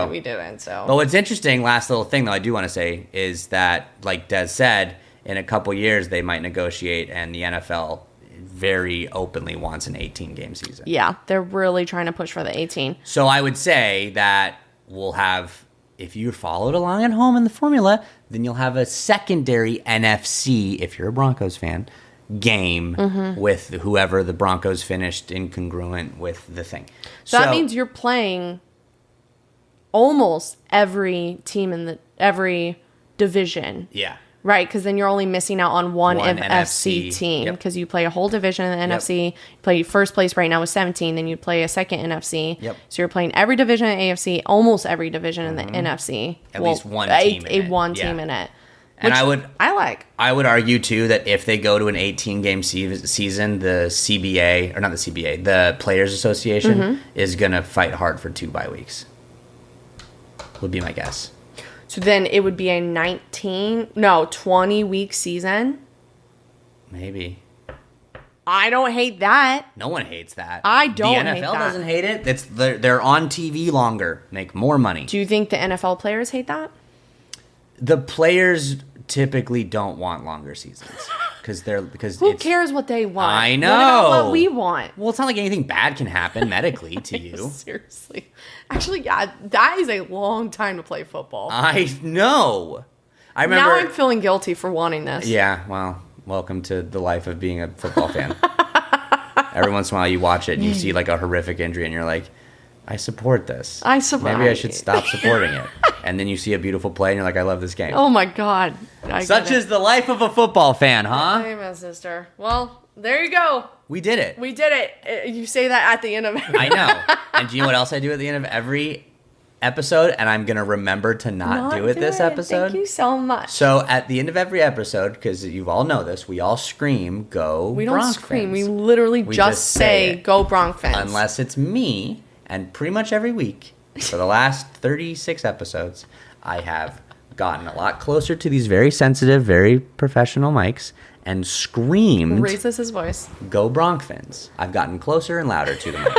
we didn't. So. But what's interesting, last little thing, though, I do want to say, is that, like Des said, in a couple years, they might negotiate, and the NFL very openly wants an 18-game season. Yeah, they're really trying to push for the 18. So I would say that we'll have, if you followed along at home in the formula, then you'll have a secondary NFC, if you're a Broncos fan, game with whoever the Broncos finished incongruent with the thing. So that means you're playing almost every team in every division. Yeah. Right, because then you're only missing out on one NFC team because you play a whole division in the NFC. You play first place right now with 17, then you play a second NFC. Yep. So you're playing every division in AFC, almost every division in the NFC. At least one team in it. One team in it. And I would argue too that if they go to an 18-game season, the CBA, or not the CBA, the Players Association is going to fight hard for 2 bye weeks. Would be my guess. So then it would be a 20-week season. Maybe. I don't hate that. No one hates that. I don't hate that. The NFL doesn't hate it. They're on TV longer, make more money. Do you think the NFL players hate that? The players typically don't want longer seasons because who cares what they want? I know. What about what we want? Well, it's not like anything bad can happen medically to you. Seriously. Actually, yeah, that is a long time to play football. I know. I remember. Now I'm feeling guilty for wanting this. Yeah, well, welcome to the life of being a football fan. Every once in a while you watch it and you see like a horrific injury and you're like, I support this. Maybe I should stop supporting it. And then you see a beautiful play and you're like, I love this game. Oh my God. Such is the life of a football fan, huh? Hey, my sister. Well, there you go. We did it. We did it. You say that at the end of every... I know. And do you know what else I do at the end of every episode, and I'm gonna remember to not do it this episode. Thank you so much. So at the end of every episode, because you all know this, we all scream, "Go We don't Bronc scream. Fins." We literally just say, it. "Go Bronc Fins." Unless it's me, and pretty much every week for the last 36 episodes, I have gotten a lot closer to these very sensitive, very professional mics and screamed, raises his voice, "Go Bronc Fins." I've gotten closer and louder to the mic.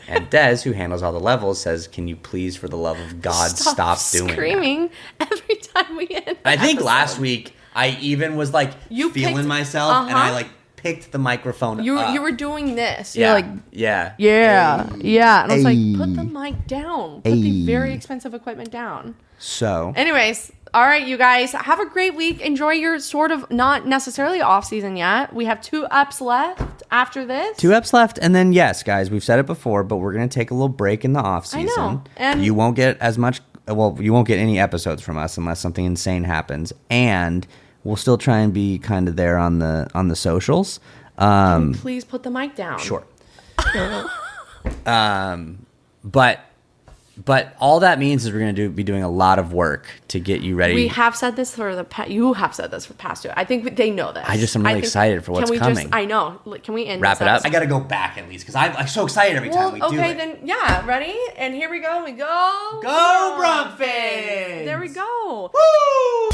And Des, who handles all the levels, says, "Can you please, for the love of God, stop doing screaming that?" every time we end. I think last week I even was like feeling myself, and I like picked the microphone up. You were doing this. Yeah, You're like, yeah. And I was like, put the mic down. Put the very expensive equipment down. So, anyways, all right, you guys, have a great week. Enjoy your sort of not necessarily off season yet. We have 2 eps left after this. 2 eps left, and then yes, guys, we've said it before, but we're gonna take a little break in the off season. I know, and you won't get as much. Well, you won't get any episodes from us unless something insane happens, and we'll still try and be kind of there on the socials. Please put the mic down. Sure. But all that means is we're going to be doing a lot of work to get you ready. We have said this for you have said this for past 2. I think they know this. I'm really excited for what's coming. I know. Can we end wrap this it up? episode? I got to go back at least because I'm so excited every time we do it. Okay, then yeah, ready? And here we go. We go. Go Bronc Fins! There we go. Woo!